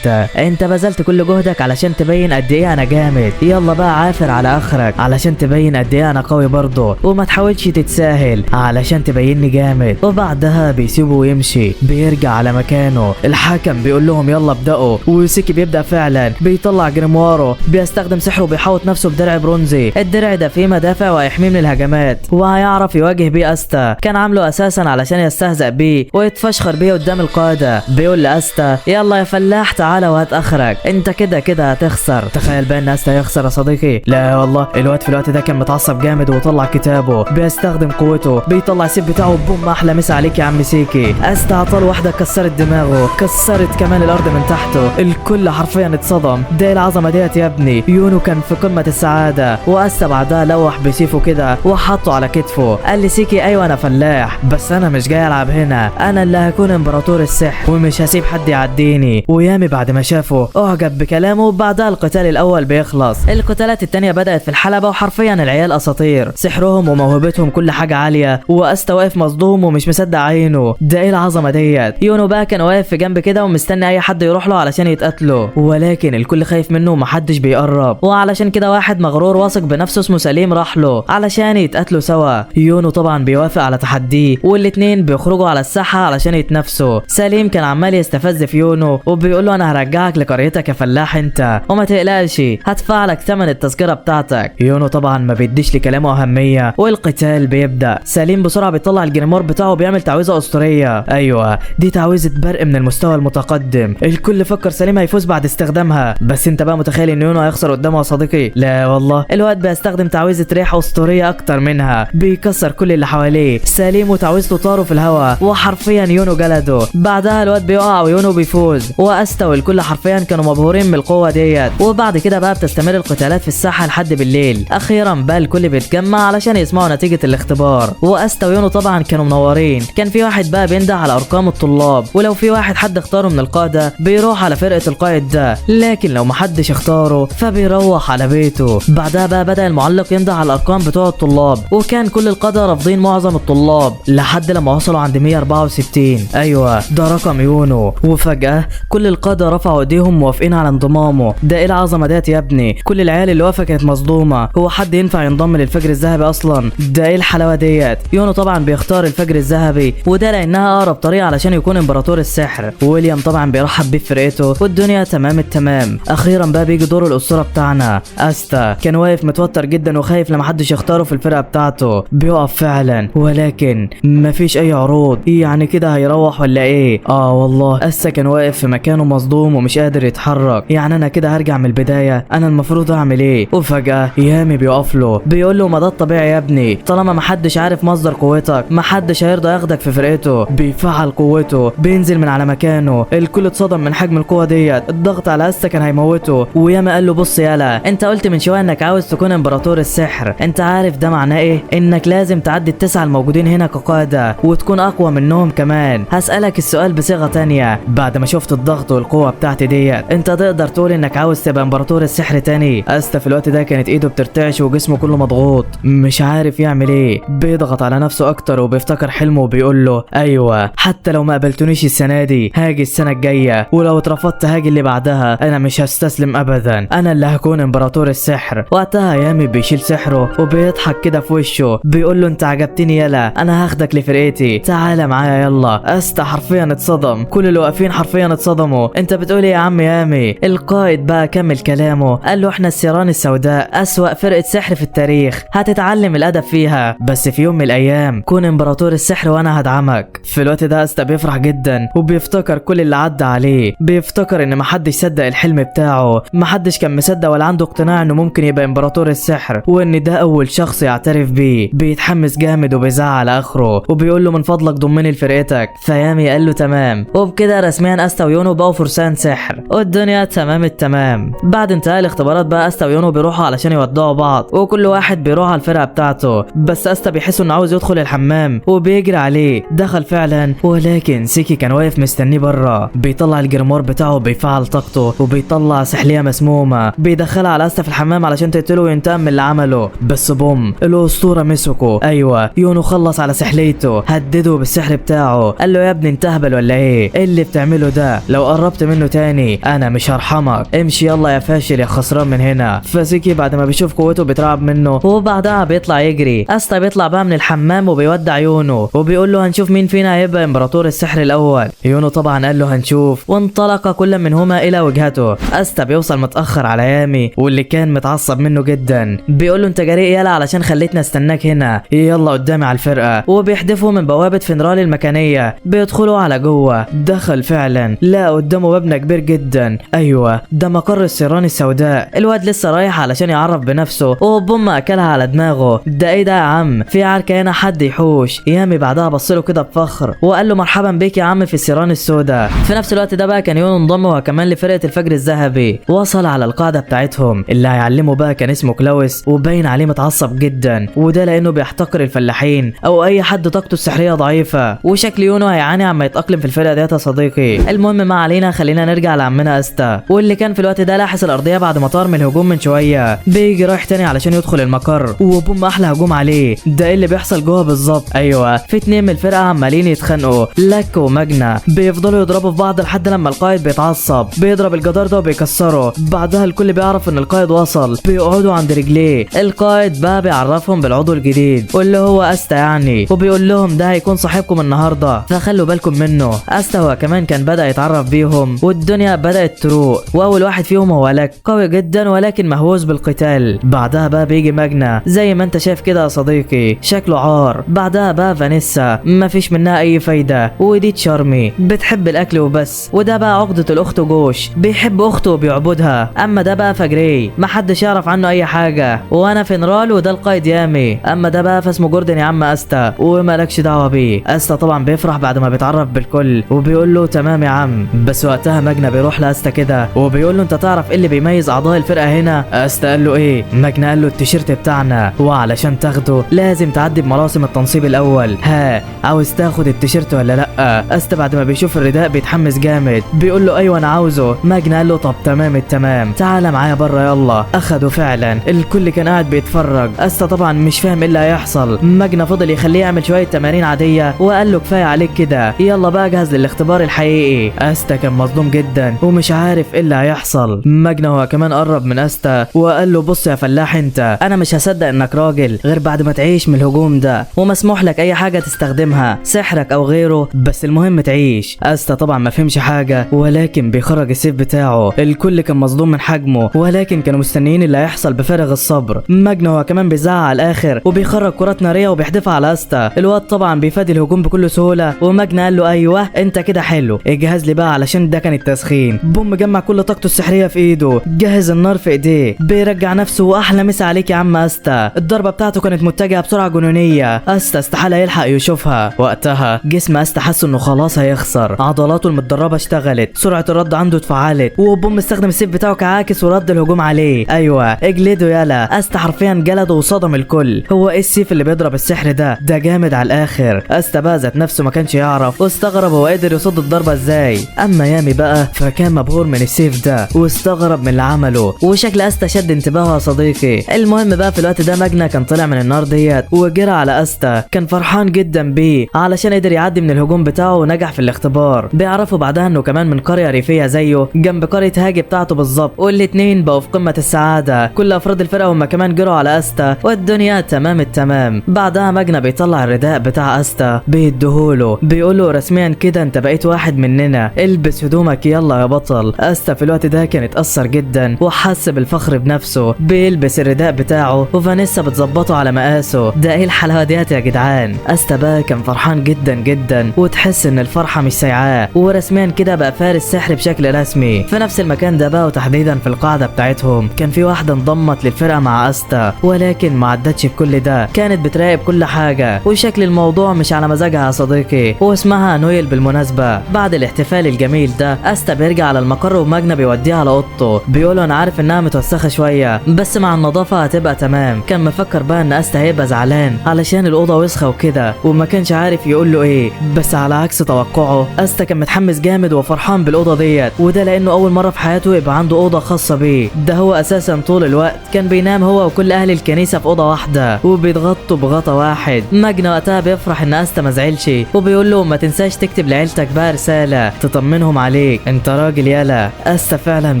انت بذلت كل جهدك علشان تبين قد ايه انا جامد، يلا بقى عافر على اخرك علشان تبين قد ايه انا قوي برضه، وما تحاولش تتساهل علشان تبيني جامد. وبعدها بيسيبه ويمشي، بيرجع على مكانه. الحكم بيقول لهم يلا ابدأوا، وسيكي بيبدأ فعلا، بيطلع جريمواره، بيستخدم سحره وبيحوط نفسه بدرع برونزي. الدرع ده فيه مدافع وهيحميه من الهجمات، وهيعرف يواجه بيه استا. كان عامله اساسا علشان يستهزأ بيه ويتفشخر بيه قدام القادة. بيقول لاستا يلا يا فلاح تعالى وهات اخرك، انت كده كده هتخسر. تخيل بقى ان استا يخسر يا صديقي. لا والله الواد في الوقت ده كان متعصب جامد وطلع كتابه، بيستخدم قوته، بيطلع السيف بتاعه. بوم، احلى مسا عليك يا عم سيكي. استا عطال واحده كسرت دماغه، كسرت كمان الارض من تحته. الكل حرفيا اتصدم. ده العظمه ديت يا ابني. يونو كان في قمه السعاده، واستا بعدها لوح بسيفه كده وحطه على كتفه. قال لي سيكي ايوه انا فلاح، بس انا مش جاي العب هنا، انا اللي هكون امبراطور السحر ومش هسيب حد يعديني. ويامي بعد ما شافه اعجب بكلامه. بعدها القتال الاول بيخلص. القتالات التانية بدأت في الحلبة، وحرفيا العيال اساطير، سحرهم وموهبتهم كل حاجة عالية. واستا واقف مصدوم ومش مصدق عينه. ده ايه العظمة ديت؟ يونو بقى كان واقف في جنب كده ومستني اي حد يروح له علشان يتقاتلوا، ولكن الكل خايف منه ومحدش بيقرب. وعلشان كده واحد مغرور واثق بنفسه اسمه سليم راح له علشان يتقاتلوا سوا. يونو طبعا بيوافق على تحديه، والاتنين بيخرجوا على الساحة علشان يتنافسوا. سليم كان عمال يستفز في يونو وبيقول له انا هرجعك لقريتك يا فلاح انت، وما تقلقش هدفع لك ثمن التذكرة بتاعتك. يونو طبعا ما بيديش لكلامه اهمية، والقتال بيبدأ. سليم بسرعة بيطلع الجريمور بتاعه وبيعمل تعويذة اسطورية. ايوه دي تعويذة برق من المستوى المتقدم. الكل فكر سليم هيفوز بعد استخدامها، بس انت بقى متخيل ان يونو هيخسر قدامه يا صديقي؟ لا والله الواد بيستخدم تعويذة ريح اسطورية اكتر منها، بيكسر كل اللي حواليه. سليم وتعويذته طاروا في الهواء، وحرفيا يونو جلده. بعدها الواد بيقع ويونو بيفوز، واستا والكل حرفيا كانوا مبهورين من القوة ديت. وبعد كده بقى بتستمر القتالات في الساحة لحد بالليل. اخيرا بقى الكل بيتجمع علشان يسمعوا نتيجة الاختبار، واستا ويونو طبعا كانوا منورين. كان في واحد بقى بينده على ارقام الطلاب، ولو في واحد حد اختاره من القادة بيروح على فرقة القائد ده، لكن لو محدش اختاره فبيروح على بيته. بعدها بقى بدأ المعلق ينده على الارقام بتوع الطلاب، وكان كل القادة رافضين معظم الطلاب لحد لما وصلوا عند 164. ايوه ده رقم يونو. وفجأة كل القادة رفعوا ايديهم موافقين على انضمامه. ده ايه العظمة ديت يا ابني؟ كل العيال اللي واقفة كانت مصدومة. هو حد ينفع ينضم للفجر الذهبي اصلا؟ ده ايه الحلاوة ديت؟ يونو طبعا بيختار الفجر الذهبي، وده لانها اقرب طريقة علشان يكون امبراطور السحر. ويليام طبعا بيرحب بيه في فرقته، والدنيا تمام التمام. اخيرا بقى بيجي دور الاسطورة بتاعنا. استا كان واقف متوتر جدا وخايف لما حدش يختاره في الفرقة بتاعته. بيقف فعلا، ولكن مفيش اي عروض. يعني كده هيروح ولا ايه؟ والله استا كان واقف في مكانه مصدوم ومش قادر يتحرك. يعني انا كده هرجع من البداية؟ انا المفروض اعمل ايه؟ وفجأة يامي بيقف له بيقول له ما ده الطبيعي يا ابني، طالما محدش عارف مصدر قوتك محدش هيرضى ياخدك في فرقته. بيفعل قوته، بينزل من على مكانه. الكل اتصدم من حجم القوة ديت. الضغط على استا كان هيموته. وياما قال له بص يالا، انت قلت من شوية انك عاوز تكون امبراطور السحر، انت عارف ده معناه ايه؟ انك لازم تعدي التسعة الموجودين هنا كقادة وتكون اقوى منهم كمان. هسألك السؤال بصيغة تانية، بعد ما شفت الضغط والقوة بتاعتي ديت انت تقدر تقول انك عاوز تبقى امبراطور السحر تاني؟ استا في الوقت ده كانت ايده بترتعش وجسمه كله مضغوط، مش عارف يعمل ايه. بيضغط على نفسه اكتر وبيفتكر حلمه وبيقول له ايوه حتى لو ما قبلتونيش السنة دي هاجي السنة الجاية، ولو اترفضت هاجي اللي بعدها. انا مش هستسلم ابدا، انا اللي هكون امبراطور السحر. وقتها يامي بيشيل سحره وبيضحك كده في وشه، بيقول له انت عجبتني يلا، انا هاخدك لفرقتي، تعالى معايا يلا. استا حرفيا اتصدم، كل اللي واقفين حرفيا اتصدموا. انت بتقول ايه يا عم يامي؟ القائد بقى كمل كلامه، قال له احنا الثيران السوداء اسوأ فرقة سحر في التاريخ، هتتعلم الادب فيها، بس في يوم من الايام كون امبراطور السحر وانا هدعمك. في الوقت ده استا بيفرح جدا وبيفتكر كل اللي عدى عليه. بيفتكر ان محدش صدق الحلم بتاعه، محدش كان مصدق ولا عنده اقتناع انه ممكن يبقى امبراطور السحر، وان ده اول شخص يعترف بيه. بيتحمس جامد وبيزعل اخره وبيقول له من فضلك ضمني لفرقتك. فيامي قال له تمام. وبكده رسميا استا ويونو بقوا فرسان سحر، والدنيا تمام التمام. بعد انتهاء الاختبارات بقى استا ويونو بيروحوا علشان يودعوا بعض، وكل واحد بيروح على الفرقه بتاعته. بس استا بيحس انه عاوز يدخل الحمام وبيجري عليه. دخل فعلا، ولكن سيكي كان واقف مستنيه بره. بيطلع الجرمور بتاعه، بيفعل طاقته وبيطلع سحليه مسمومه، بيدخلها على استا في الحمام علشان تقتله وينتقم من اللي عمله. بس بوم، الاسطوره مسكه. ايوه يونو خلص على سحليته، هدده بالسحر بتاعه، قال له يا ابني انت هبل ولا ايه اللي بتعمله ده؟ لو قربت منه تاني انا مش هرحمك، امشي يلا يا فاشل يا خسران من هنا. فزيكي بعد ما بيشوف قوته بيترعب منه وبعدها بيطلع يجري. استا بيطلع بقى من الحمام وبيودع يونو وبيقول له هنشوف مين فينا هيبقى امبراطور السحر الاول. يونو طبعا قال له هنشوف، وانطلق كل منهما الى وجهته. استا بيوصل متاخر على يامي واللي كان متعصب منه جدا، بيقول له انت جريء يالا علشان خليتني استناك هنا، يلا قدامي على الفرقه. وبيحدفوا من بوابه فنرال المكانيه، بيدخلوا على جوه. دخل فعلا لقى قدامه مبنى كبير جدا، ايوه ده مقر السيران السوداء. الواد لسه رايح علشان يعرف بنفسه وبوم اكلها على دماغه. ده ايه ده يا عم، في عركه هنا حد يحوش. يامي بعدها بصله كده بفخر وقال له مرحبا بيك يا عم في السيران السوداء. في نفس الوقت ده بقى كان يونو انضم هو كمان لفرقه الفجر الذهبي. وصل على القاعده بتاعتهم، اللي هيعلمه بقى كان اسمه كلاوس وباين عليه متعصب جدا، وده لانه بيحتقر الفلاحين او اي حد طاقته السحريه ضعيفه. وشكل يونو هيعاني عما يتاقلم في الفرقه ديت يا صديقي. المهم ما علينا، خلينا نرجع لعمنا استا، واللي كان في الوقت ده لاحس الارضيه بعد ما طار من الهجوم من شويه. بيجي رايح تاني علشان يدخل المقر وبوم احلى هجوم عليه. ده ايه اللي بيحصل جوه بالظبط؟ ايوه في اتنين من الفرقه عمالين يتخانقوا، لك ومجنى بيفضلوا يضربوا في بعض لحد لما القائد بيتعصب، بيضرب الجدار ده وبيكسره. بعدها الكل بيعرف ان القائد وصل، بيقعدوا عند رجليه. القائد بقى بيعرفهم بالعضو الجديد واللي هو استا يعني، وبيقول لهم ده هيكون صاحبكم النهارده فخلوا بالكم منه. استا هو كمان كان بدأ يتعرف بيهم والدنيا بدأت تروق. واول واحد فيهم هو لك، قوي جدا ولكن مهووس بالقتال. بعدها بقى بيجي ماجنا زي ما انت شايف كده يا صديقي، شكله عار. بعدها بقى فانيسا مفيش منها اي فايده. ودي تشارمي بتحب الاكل وبس. وده بقى عقدة الاخت جوش، بيحب اخته وبيعبدها. اما ده بقى فجري محدش يعرف عنه اي حاجه. وانا فنرال وده القائد يامي. اما ده بقى فاسمه جوردن يا عم استا ومالكش دعوه بيه. استا طبعا بيفرح بعد ما بيتعرف بالكل وبيقول له تمام يا عم. بس وقتها ماجنا بيروح لاستا كده وبيقول له انت تعرف ايه اللي بيميز اعضاء الفرقه هنا؟ استا قال له ايه؟ ماجنا قال له التيشيرت بتاعنا، وعلشان تاخده لازم تعدي بمراسم التنصيب الاول. ها عاوز تاخد التيشيرت ولا لا؟ استا بعد ما بيشوف الرداء بيتحمس جامد، بيقول له ايوه انا عاوزه. ماجنا قال له طب تمام التمام، تعالى معايا بره يلا. اخده فعلا، الكل كان قاعد بيتفرج. استا طبعا مش فاهم ايه اللي هيحصل. ماجنا فضل يخليه يعمل شويه تمارين عاديه وقال له كفايه عليك كده، يلا بقى جهز للاختبار الحقيقي. استا كان مصدوم جدا ومش عارف ايه اللي هيحصل. ماجنا هو كمان قرب من استا وقال له بص يا فلاح انت، انا مش هصدق انك راجل غير بعد ما تعيش من الهجوم ده، ومسموح لك اي حاجه تستخدمها سحرك او غيره، بس المهم تعيش. استا طبعا ما فهمش حاجه ولكن بيخرج السيف بتاعه. الكل كان مصدوم من حجمه ولكن كانوا مستنيين اللي هيحصل بفارغ الصبر. ماجنا هو كمان بيزعق على الاخر وبيخرج كرات ناريه وبيحدفها على استا. الواد طبعا بيفادي الهجوم بكل سهوله وماجنا قال له ايوه انت كده حلو، اجهز لي بقى علشان ده كان التسخين. بوم جمع كل طاقته السحريه في ايده، جهز النار في ايديه، بيرجع نفسه. واحلى مسا عليك يا عم استا. الضربه بتاعته كانت متجهه بسرعه جنونيه، استا استحاله يلحق يشوفها. وقتها جسم استا حس انه خلاص هيخسر، عضلاته المتدربه اشتغلت، سرعه الرد عنده اتفعلت، وبوم استخدم السيف بتاعه كعاكس ورد الهجوم عليه. ايوه اجلده يلا. استا حرفيا جلده وصدم الكل. هو ايه السيف اللي بيضرب السحر ده؟ ده جامد على الاخر. استا بقى ذات نفسه ما كانش يعرف واستغرب هو قدر يصد الضربه ازاي. اما يامي بقى فكان مبهور من السيف ده واستغرب من اللي عمله، وشكل استا شد انتباهه يا صديقي. المهم بقى في الوقت ده ماجنا كان طلع من النار ديت وجرى على استا، كان فرحان جدا بيه علشان قدر يعدي من الهجوم بتاعه ونجح في الاختبار. بيعرفوا بعدها انه كمان من قريه ريفيه زيه جنب قريه هاجي بتاعته بالظبط، والاتنين بقوا في قمه السعاده. كل افراد الفرقه هم كمان جروا على استا والدنيا تمام التمام. بعدها ماجنا بيطلع الرداء بتاع استا بيديهوله، بيقول له رسميا كده انت بقيت واحد مننا، البس هدومك يلا يا بطل. استا في الوقت ده كان اتأثر جدا وحس بالفخر بنفسه، بيلبس الرداء بتاعه وفانيسا بتظبطه على مقاسه. ده ايه الحلاوه ديت يا جدعان؟ استا بقى كان فرحان جدا جدا وتحس ان الفرحه مش سايعاه، ورسميا كده بقى فارس سحر بشكل رسمي. في نفس المكان ده بقى وتحديدا في القاعده بتاعتهم كان في واحده انضمت للفرقه مع استا ولكن ما عدتش بكل ده، كانت بتراقب كل حاجه وشكل الموضوع مش على مزاجها يا صديقي، واسمها نويل بالمناسبه. بعد الاحتفال الجميل ده استا بيرجع على المقر وماجنا بيوديها على اوضته، بيقول انا عارف انها متوسخه شويه بس مع النظافه هتبقى تمام. كان مفكر بقى ان استا هيبقى زعلان علشان الاوضه وسخه وكده وما كانش عارف يقول له ايه، بس على عكس توقعه استا كان متحمس جامد وفرحان بالاوضه ديت، وده لانه اول مره في حياته يبقى عنده اوضه خاصه بيه. ده هو اساسا طول الوقت كان بينام هو وكل اهل الكنيسه في اوضه واحده وبيتغطوا بغطا واحد. ماجنا وقتها بيفرح ان استا ما زعلش وبيقول له ما تنساش تكتب لعيلتك بقى رساله تطمنهم عليك، انت راجل يالا. استا فعلا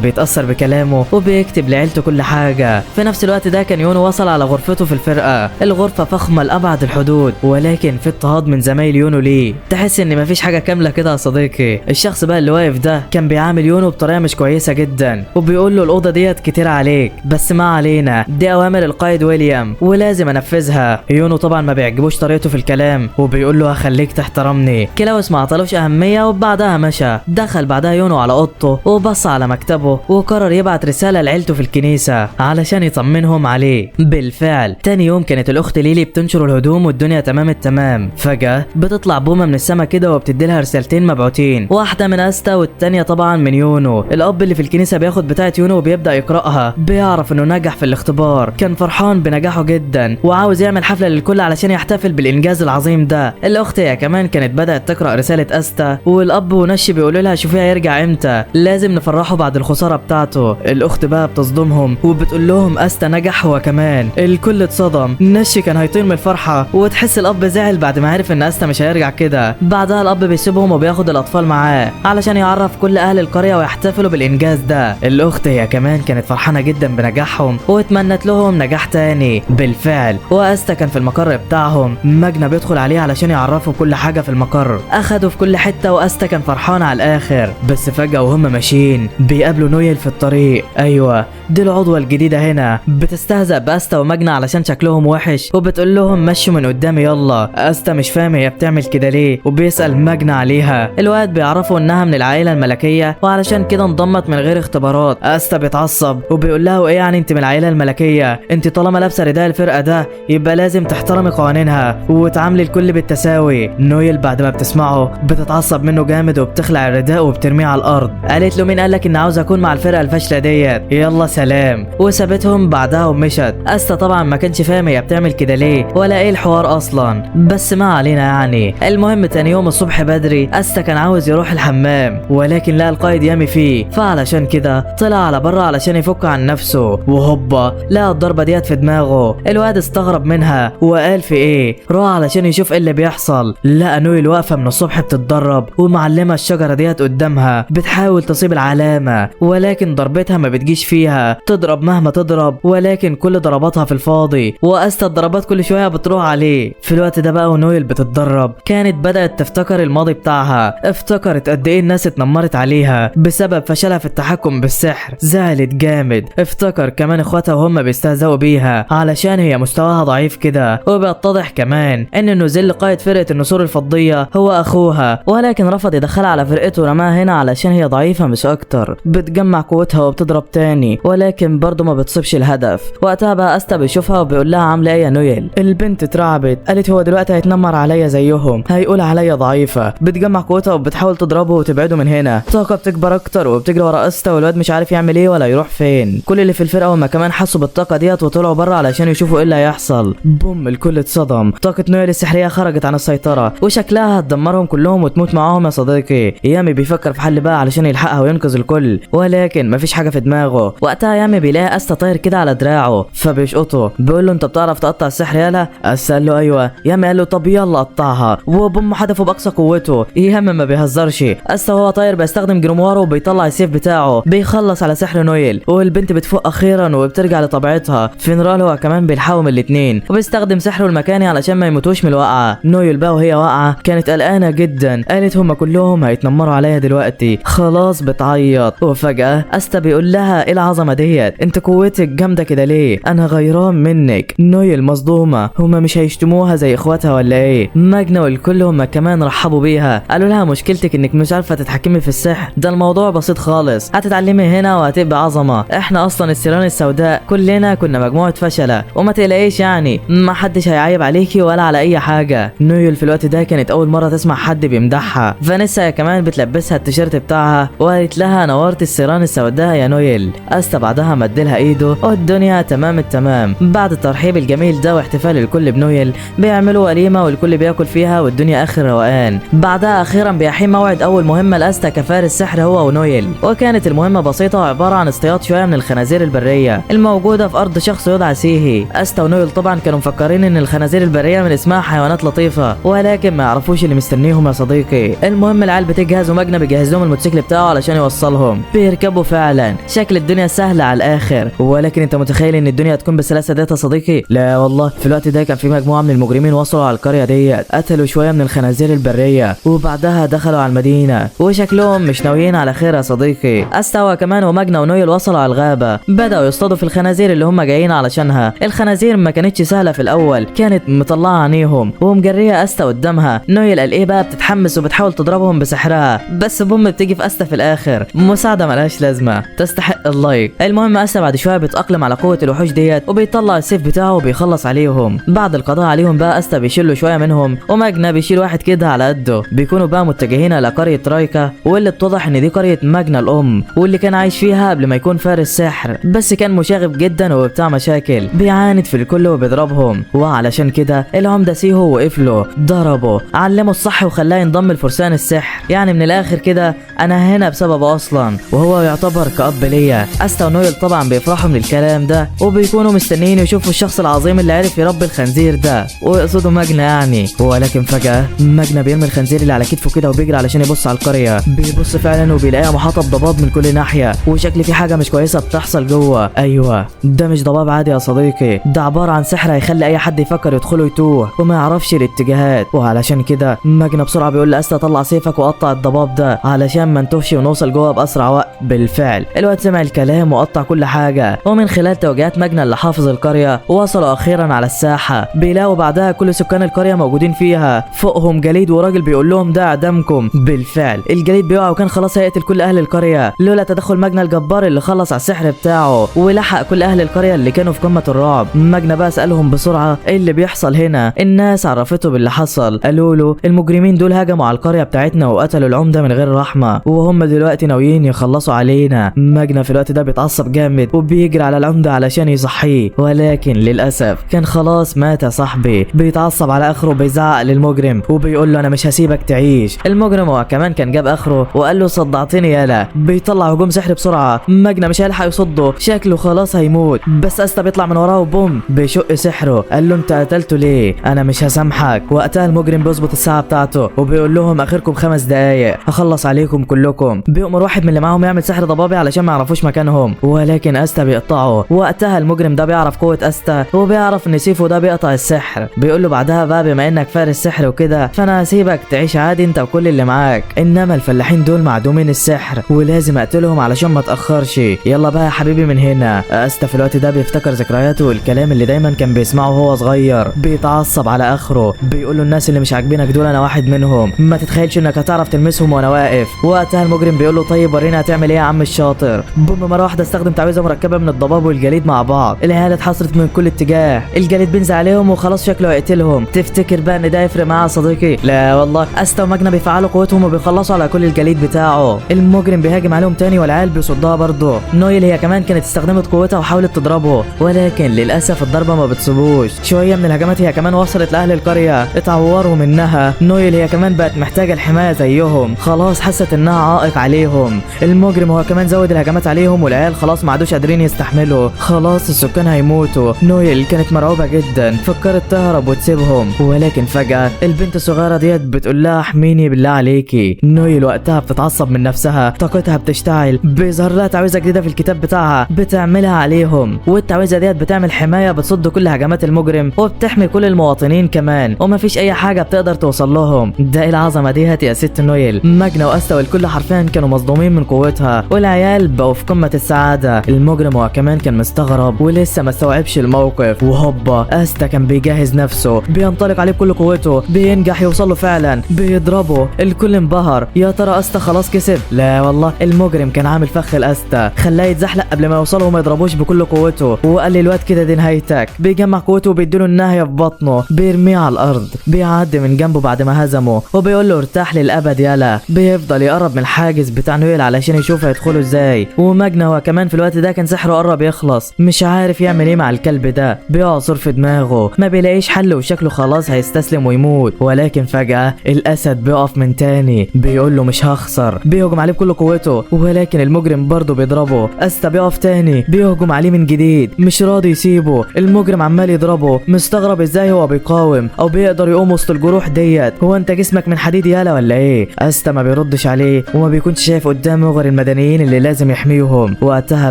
بيتأثر بكلامه وبيكتب لعيلته كل حاجة. في نفس الوقت ده كان يونو وصل على غرفته في الفرقة. الغرفة فخمة لأبعد الحدود، ولكن في اضطهاد من زمايل يونو ليه. تحس ان مفيش حاجة كاملة كده يا صديقي. الشخص بقى اللي واقف ده كان بيعامل يونو بطريقة مش كويسة جدا، وبيقول له الأوضة ديت كتير عليك، بس ما علينا، دي أوامر القائد ويليام ولازم أنفذها. يونو طبعا ما بيعجبوش طريقته في الكلام، وبيقول له هخليك تحترمني. كلاوس ما عطلوش أهمية وبعدها مشى. دخل بعدها يونو على أوضته وبص على مكتبه وقرر يبعت رسالة لعيلته في الكنيسة علشان يطمنهم عليه. بالفعل تاني يوم كانت الأخت ليلي بتنشر الهدوم والدنيا تمام التمام. فجأة بتطلع بومة من السما كده وبتديلها رسالتين مبعوتين، واحدة من أستا والتانية طبعا من يونو. الأب اللي في الكنيسة بياخد بتاعة يونو وبيبدأ يقرأها. بيعرف إنه نجح في الاختبار، كان فرحان بنجاحه جدا وعاوز يعمل حفلة للكل علشان يحتفل بالإنجاز العظيم ده. الأخت هي كمان كانت بدأت تقرأ رسالة أستا، والأب ونشي بيقولوا لها شوفيها يرجع إمتى، لازم نفرحه بعد الخسارة بتاعته. الأخت بقى بتصدمهم وبتقول لهم أستا نجح هو كمان. الكل اتصدم، نشي كان هيطير من الفرحة، وتحس الأب زعل بعد ما عرف إن أستا مش هيرجع كده. بعدها الأب بيسيبهم وبياخد الأطفال معاه علشان يعرف كل أهل القرية ويحتفلوا بالإنجاز ده. الأخت هي كمان كانت فرحانة جدا بنجاحهم واتمنت لهم نجاح تاني. بالفعل وأستا كان في المقر بتاعهم. ماجنا بيدخل عليه علشان يعرفوا كل حاجة في المقر. أخدوا في كل حتة وأستا كان فرحان على الآخر. بس فجأة وهم ماشيين بيقابلوا نويل في الطريق. أيوة دي العضوة الجديدة هنا. بتستهزأ بأستا وماجنا علشان شكلهم وحش وبتقول لهم مشوا من قدامي يلا. أستا مش فاهم هي بتعمل كده ليه وبيسأل ماجنا عليها. الواد بيعرفوا إنها من العائلة الملكية وعلشان كده انضمت من غير اختبارات. أستا بيتعصب وبيقول لها وإيه يعني أنت من العائلة الملكية؟ أنت طالما لابسة رداء الفرقة ده يبقى لازم تحترمي قوانينها وتعاملي الكل بالتساوي. نويل بعد ما بتسمعه بتتعصب منه جامد وبتخلع الرداء وبترميه على الأرض. قالت له مين قالك إن عاوز أكون مع الفرقة الفاشلة ديت؟ يلا سلام. وسابتهم بعدها ومشت. أستا طبعا ما كانش فاهم هي بتعمل كده ليه ولا إيه الحوار أصلا، بس ما علينا يعني. المهم تاني يوم الصبح بدري أستا كان عاوز يروح الحمام ولكن لقى القائد يامي فيه، فعلشان كده طلع على بره علشان يفك عن نفسه. وهوبا لقى الضربة ديت في دماغه. الواد استغرب منها وقال في ايه، راح علشان يشوف ايه اللي بيحصل. لقى نويل واقفة من الصبح بتتدرب ومعلمة الشجرة ديت قدامها بتحاول تصيب العلامة ولكن ضربتها ما بتجيش فيها. تضرب مهما تضرب ولكن كل ضرباتها في الفاضي، وأستا الضربات كل شوية بتروح عليه. في الوقت ده بقى ونويل بتتدرب كانت بدأت تفتكر الماضي بتاعها. افتكرت قد ايه الناس اتنمرت عليها بسبب فشلها في التحكم بالسحر. زعلت جامد. افتكر كمان اخواتها وهم بيستهزئوا بيها علشان هي مستواها ضعيف كده. وبيتضح كمان ان نوزيل قائد فرقة النسور الفضية هو اخوها، ولكن رفض يدخلها على فرقته ورماها هنا علشان هي ضعيفة مش اكتر. بتجمع قوتها وبتضرب تاني ولكن برضه ما بتصيبش الهدف. وقتها بقى أستا بيشوفها وبيقول لها عامله ايه يا نويل؟ البنت اترعبت، قالت هو دلوقتي هيتنمر عليا زيهم، هيقول عليا ضعيفة. بتجمع قوتها وبتحاول تضربه وتبعده من هنا. طاقة بتكبر اكتر وبتجري ورا أستا والواد مش عارف يعمل ايه ولا يروح فين. كل اللي في الفرقة هما كمان حسوا بالطاقة ديت وطلعوا بره علشان يشوفوا ايه اللي هيحصل. بوم الكل اتصدم. طاقة نويل السحرية خرجت عن السيطرة وشكلها هتدمرهم كلهم وتموت معاهم يا صديقي. يامي بيفكر في حل بقى علشان يلحقها وينقذ الكل ولكن مفيش حاجة في دماغه. وقتها يامي بيلاقي أستا طاير كده على دراعه فبيشقطه. بيقول له انت بتعرف تقطع السحر يالا؟ أستا قال له ايوه. يامي قال له طب يلا قطعها، وبوم حدفه باقصى قوته. يامي ما بيهزرش. أستا وهو طاير بيستخدم جرمواره وبيطلع السيف بتاعه بيخلص على سحر نويل، والبنت بتفوق اخيرا وبترجع لطبيعتها. فينرال هو كمان بيلحقهم الاتنين وبيستخدم سحره المكاني علشان ما يموتوش من الوقعه. نويل بقى وهي واقعه كانت قلقانه جدا، قالت هما كلهم هيتنمروا عليا دلوقتي، خلاص بتعيط. وفجاه أستا بيقول لها ايه العظمه ديت؟ انت قوتك جامده كده ليه؟ انا غيران منك. نويل مصدومه، هما مش هيشتموها زي اخواتها ولا ايه؟ ماجنا والكل هما كمان رحبوا بيها، قالوا لها مشكلتك انك مش عارفه تتحكمي في السحر، ده الموضوع بسيط خالص، هتتعلمي هنا وهتبقى عظمه. احنا اصلا السيران السوداء كلنا كنا مجموعه فشله وما تقلقيش يعني ما حدش هيعيب عليكي ولا على اي حاجه. نويل في الوقت ده كانت اول مره تسمع حد بيمدحها. فانيسا كمان بتلبسها التيشيرت بتاعها وقالت لها نورت السيران السوداء يا نويل. أستا بعدها مدلها ايده والدنيا تمام التمام. بعد الترحيب الجميل ده واحتفال الكل بنويل بيعملوا وليمه والكل بياكل فيها والدنيا اخر روقان. بعدها اخيرا بيحين موعد اول مهمه لأستا كفارس سحر هو ونويل، وكانت المهمه بسيطه وعباره عن اصطياد شويه من الخنازير البريه الموجوده في ارض شخص يدعى سيهي. أستا ونويل طبعا كانوا مفكرين ان الخنازير البريه من اسمها حيوانات لطيفه ولكن ما يعرفوش اللي مستنيهم يا صديقي. المهم العيال بتجهز وماجنا بيجهز لهم الموتوسيكل الموتوسيكل بتاعه علشان يوصلهم. بيركبوا فعلا، شكل الدنيا سهله على الاخر، ولكن انت متخيل ان الدنيا هتكون بالسلاسه ديت يا صديقي؟ لا والله، في الوقت ده كان في مجموعه من المجرمين وصلوا على القريه ديت، قتلوا شويه من الخنازير البريه وبعدها دخلوا على المدينه، وشكلهم مش ناويين على خير يا صديقي. استوى كمان وماجنا ونويل وصلوا على الغابه، بداوا يصطادوا في الخنازير اللي هم جايين علشانها. الخنازير ما كانتش سهله في الاول، كانت مطلعه عينيهم ومجريه استا قدامها. نويل قال ايه بقى، بتتحمس وبتحاول تضربهم بسحرها، بس بوم بتيجي في استا في الاخر. مساعده ملهاش لازمه، تستحق اللايك. المهم استا بعد شويه بيتاقلم على قوه الوحوش ديت وبيطلع السيف بتاعه وبيخلص عليهم. بعد القضاء عليهم بقى استا بيشيل له شويه منهم، وماجنا بيشيل واحد كده على قده. بيكونوا بقى متجهين على قريه رايكا، واللي اتضح ان دي قريه ماجنا الام، واللي كان عايش فيها قبل ما يكون فارس سحر، بس كان مشاغب جدا وبتاع مشاكل، بيعاند في الكل وبيضربهم. وعلشان كده العمده سيهو وقف له، ضربه، علمه الصح وخلاه ينضم لفرسان السحر. يعني من الاخر كده انا هنا بسببه اصلا، وهو يعتبر كأب ليا. استا ونويل طبعا بيفرحوا من الكلام ده، وبيكونوا مستنيين يشوفوا الشخص العظيم اللي عرف يربي الخنزير ده، ويقصدوا ماجنا يعني. ولكن فجأة ماجنا بيرمي الخنزير اللي على كتفه كده وبيجري علشان يبص على القرية. بيبص فعلا وبيلاقيها محاطة بضباب من كل ناحية، وشكل في حاجة مش كويسة بتحصل جوه. ايوه، ده مش ضباب عادي يا صديقي، ده عبارة عن سحر هيخلي اي حد يفكر يدخله يتوه وما يعرفش الاتجاهات. وعلشان كده ماجنا بسرعة بيقول لأستا طلع سيفك وقطع الضباب ده علشان ما نتوهش ونوصل جوه بأسرع وقت. بالفعل الواد سمع الكلام وقطع كل حاجة، ومن خلال توجيهات ماجنا اللي حافظ القرية وصلوا أخيرا على الساحة. بيلاقوا بعدها كل سكان القرية موجودين فيها، فوقهم جليد وراجل بيقول لهم ده اعدامكم. بالفعل الجليد بيقع وكان خلاص هيقتل كل أهل القرية، لولا تدخل ماجنا الجبار اللي خلص على السحر بتاعه ولحق كل أهل القرية اللي كانوا في قمة الرعب. ماجنا بقى سألهم بسرعة ايه اللي بيحصل هنا. الناس عرفته باللي حصل، قالوا له المجرمين دول هجموا على القرية بتاعتنا وقتلوا العمدة من غير رحمة، وهم دلوقتي ناويين يخلصوا علينا. ماجنا في الوقت ده بيتعصب جامد وبيجري على العمدة علشان يصحيه، ولكن للأسف كان خلاص مات يا صاحبي. بيتعصب على آخره وبيزعق للمجرم وبيقول له أنا مش هسيبك تعيش. المجرم هو كمان كان جاب آخره وقال له صدعتني يالا. بيطلع هجوم سحر بسرعة، ماجنا مش هيلحق يصده، شكله خلاص هيموت، بس استا بيطلع من وراه وبوم بيشق سحره. قال له أنت قتلته ليه؟ أنا مش هسامحك. وقتها المجرم بيظبط الساعة بتاعته وبيقول لهم آخركم 5 دقايق هخلص عليكم كلكم. بيأمر واحد من اللي معاهم يعمل سحر ضبابي علشان ما يعرفوش مكانهم، ولكن استا بيقطعه. وقتها المجرم ده بيعرف قوة استا وبيعرف ان سيفو ده بيقطع السحر. بيقول له بعدها بقى بما انك فارس سحر وكده فانا هسيبك تعيش عادي انت وكل اللي معاك، انما الفلاحين دول معدومين السحر ولازم اقتلهم علشان ما اتاخرش. يلا بقى يا حبيبي من هنا. استا في الوقت ده بيفتكر ذكرياته والكلام اللي دايما كان بيسمعه وهو صغير، بيتعصب على اخره. بيقول له الناس اللي مش عاجبينك دول انا واحد منهم، ما تتخيلش انك هتعرف تلمسهم وانا واقف. وقتها المجرم بيقول له طيب ورينا هتعمل ايه يا عم الشاطر. بوم مره واحده استخدم تعويذه مركبه من الضباب والجليد مع بعض. العيال اتحصرت من كل اتجاه، الجليد بينزل عليهم وخلاص شكله هيقتلهم. تفتكر بقى ان ده يفرق معاه يا صديقي؟ لا والله، استا وماجنا بيفعلوا قوتهم وبيخلصوا على كل الجليد بتاعه. المجرم بيهاجم عليهم تاني والعيال بيصدها برضه. نويل هي كمان كانت استخدمت قوتها وحاولت تضربه، ولكن للاسف الضربه ما بتصيبوش. شويه من الهجمات هي كمان وصلت لاهل القريه اتعوروا منها. نويل هي كمان بقت محتاجه الحمايه زيهم، خلاص حست انها عائق عليهم. المجرم هو كمان زود الهجمات عليهم والعيال خلاص ما عادوش قادرين يستحملوا، خلاص السكان هيموتوا. نويل كانت مرعوبه جدا، فكرت تهرب وتسيبهم، ولكن فجاه البنت الصغيره ديت بتقول لها احميني بالله عليكي. نويل وقتها بتتعصب من نفسها، طاقتها بتشتعل، بيظهر لها تعويذه جديده في الكتاب بتاعها بتعملها عليهم، والتعويذه ديت بتعمل حمايه بتصد كل هجمات المجرم وبتحمي كل المواطنين كمان، ومفيش اي حاجه بتقدر توصل لهم. ده ايه العظمه ديت يا ست نويل. ماجنا واستا والكل حرفيا كانوا مصدومين من قوتها، والعيال بقوا في قمه السعاده. المجرم هو كمان كان مستغرب ولسه ما استوعبش الموقف، وهوبا استا كان بيجهز نفسه، بينطلق عليه بكل قوته، بينجح يوصل له فعلا، بيضربه. الكل انبهر، يا ترى استا خلاص كسب؟ لا والله، المجرم كان عامل فخ لاستا، خلاه يتزحلق قبل ما يوصله وما يضربوش بكل قوته، وقال لي الواد كده دي نهايتك. بيجمع قوته وبيديله النهايه في بطنه، بيرميه على الارض، بيعدي من جنبه بعد ما هزمه وبيقول له ارتاح للابد يالا. بيفضل يقرب من الحاجز بتاع نويل علشان يشوف هيدخله ازاي. وماجنا هو كمان في الوقت ده كان سحره قرب يخلص، مش عارف يعمل ايه مع الكلب ده، بيعصر في دماغه ما بيلاقيش حل وشكله خلاص هيستسلم ويموت. ولكن فجأة الاسد بيقف من تاني، بيقول له مش هخسر، بيهجم عليه بكل قوته، ولكن المجرم برضه بيضربه. استا بيقف تاني، بيهجم عليه من جديد، مش راضي يسيبه. المجرم عمال يضربه، مستغرب ازاي هو بيقاوم او بيقدر يقوم وسط الجروح ديت. هو انت جسمك من حديد يالا ولا ايه؟ استا ما بيردش عليه وما بيكونش شايف قدامه غير المدنيين اللي لازم يحميهم. وقتها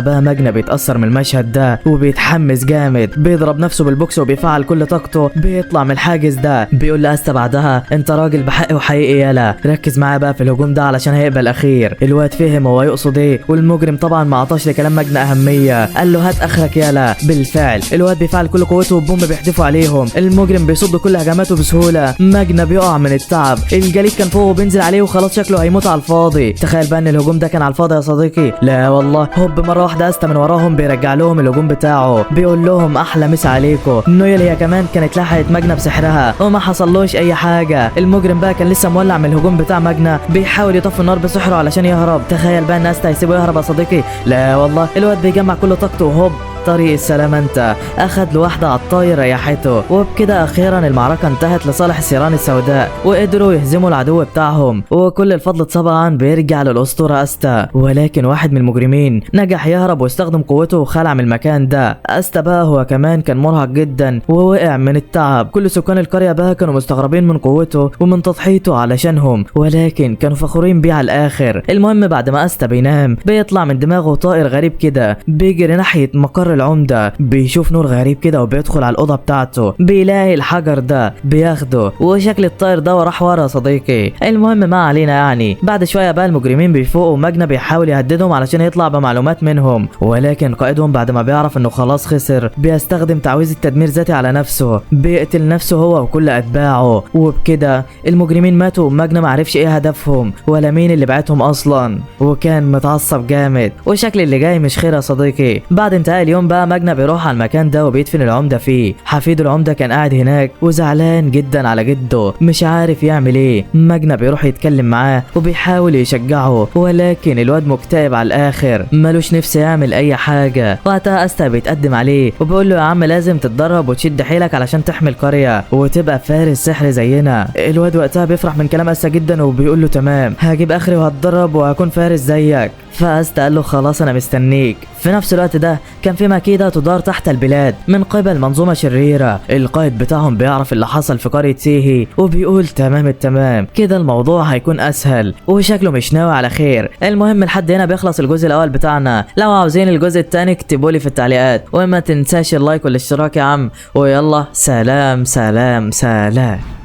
بقى مجنى بيتأثر من المشهد ده وبيتحمس جامد، بيضرب نفسه بالبوكس وبيفعل كل طاقته، بيطلع من الحاجز ده. بيقول لأستا بعدها انت راجل بحق وحقيقي يالا، ركز معايا بقى في الهجوم ده علشان هيبقى الاخير. الواد فهم هو يقصد ايه، والمجرم طبعا ما عطاش لكلام مجنى اهميه، قال له هات اخرك يالا. بالفعل الواد بيفعل كل قوته وبوم بيحدفوا عليهم. المجرم بيصد كل هجماته بسهوله، مجنى بيقع من التعب، الجليد كان فوق وبينزل عليه وخلاص شكله هيموت على الفاضي. تخيل بقى ان الهجوم ده كان على الفاضي يا صديقي. لا والله، هوب مره واحده استا من وراهم بيرجع لهم الهجوم بتاعه، بيقول لهم احلى مسا عليكم. نويل هي كمان كانت لحقت مجنى بسحرها وما حصلوش اي حاجه. المجرم بقى كان لسه مولع من الهجوم بتاع مجنى، بيحاول يطفي النار بسحره علشان يهرب. تخيل بقى ان استا هيسيبه يهرب يا صديقي. لا والله، الواد بيجمع كل طاقته وهوب طريق السلامة انت اخد له واحدة على الطاير ريحته. وبكده اخيرا المعركة انتهت لصالح الثيران السوداء وقدروا يهزموا العدو بتاعهم، وكل الفضل طبعا بيرجع للاسطورة استا. ولكن واحد من المجرمين نجح يهرب واستخدم قوته وخلع من المكان ده. استا بقى هو كمان كان مرهق جدا ووقع من التعب. كل سكان القرية بقى كانوا مستغربين من قوته ومن تضحيته علشانهم، ولكن كانوا فخورين بيه على الاخر. المهم بعد ما استا بينام بيطلع من دماغه طائر غريب كده، بيجري ناحية مقر العمدة، بيشوف نور غريب كده وبيدخل على الأوضة بتاعته، بيلاقي الحجر ده بياخده وشكل الطائر ده وراح ورا صديقي. المهم ما علينا يعني. بعد شوية بقى المجرمين بيفوقوا ومجنى بيحاول يهددهم علشان يطلع بمعلومات منهم، ولكن قائدهم بعد ما بيعرف انه خلاص خسر بيستخدم تعويذة تدمير ذاتي على نفسه، بيقتل نفسه هو وكل أتباعه. وبكده المجرمين ماتوا ومجنى معرفش ايه هدفهم ولا مين اللي بعتهم أصلا، وكان متعصب جامد وشكل اللي جاي مش خير يا صديقي. بعد انتهاء اليوم بقى مجنى بيروح على المكان ده وبيدفن العمدة فيه. حفيد العمدة كان قاعد هناك وزعلان جدا على جده، مش عارف يعمل ايه. مجنى بيروح يتكلم معاه وبيحاول يشجعه، ولكن الواد مكتئب على الاخر، ملوش نفس يعمل اي حاجة. وقتها استا بيتقدم عليه وبيقول له يا عم لازم تتدرب وتشد حيلك علشان تحمي القرية وتبقى فارس سحر زينا. الواد وقتها بيفرح من كلام استا جدا وبيقول له تمام، هجيب اخري وهتدرب وهكون فارس زيك. فاستا قال له خلاص انا مستنيك. في نفس الوقت ده كان في مكيدة تدار تحت البلاد من قبل منظومة شريرة. القائد بتاعهم بيعرف اللي حصل في قرية سيهي وبيقول تمام التمام، كده الموضوع هيكون اسهل وشكله مش ناوي على خير. المهم لحد هنا بيخلص الجزء الاول بتاعنا. لو عاوزين الجزء الثاني اكتبوا لي في التعليقات، وما تنساش اللايك والاشتراك يا عم. ويلا سلام سلام سلام.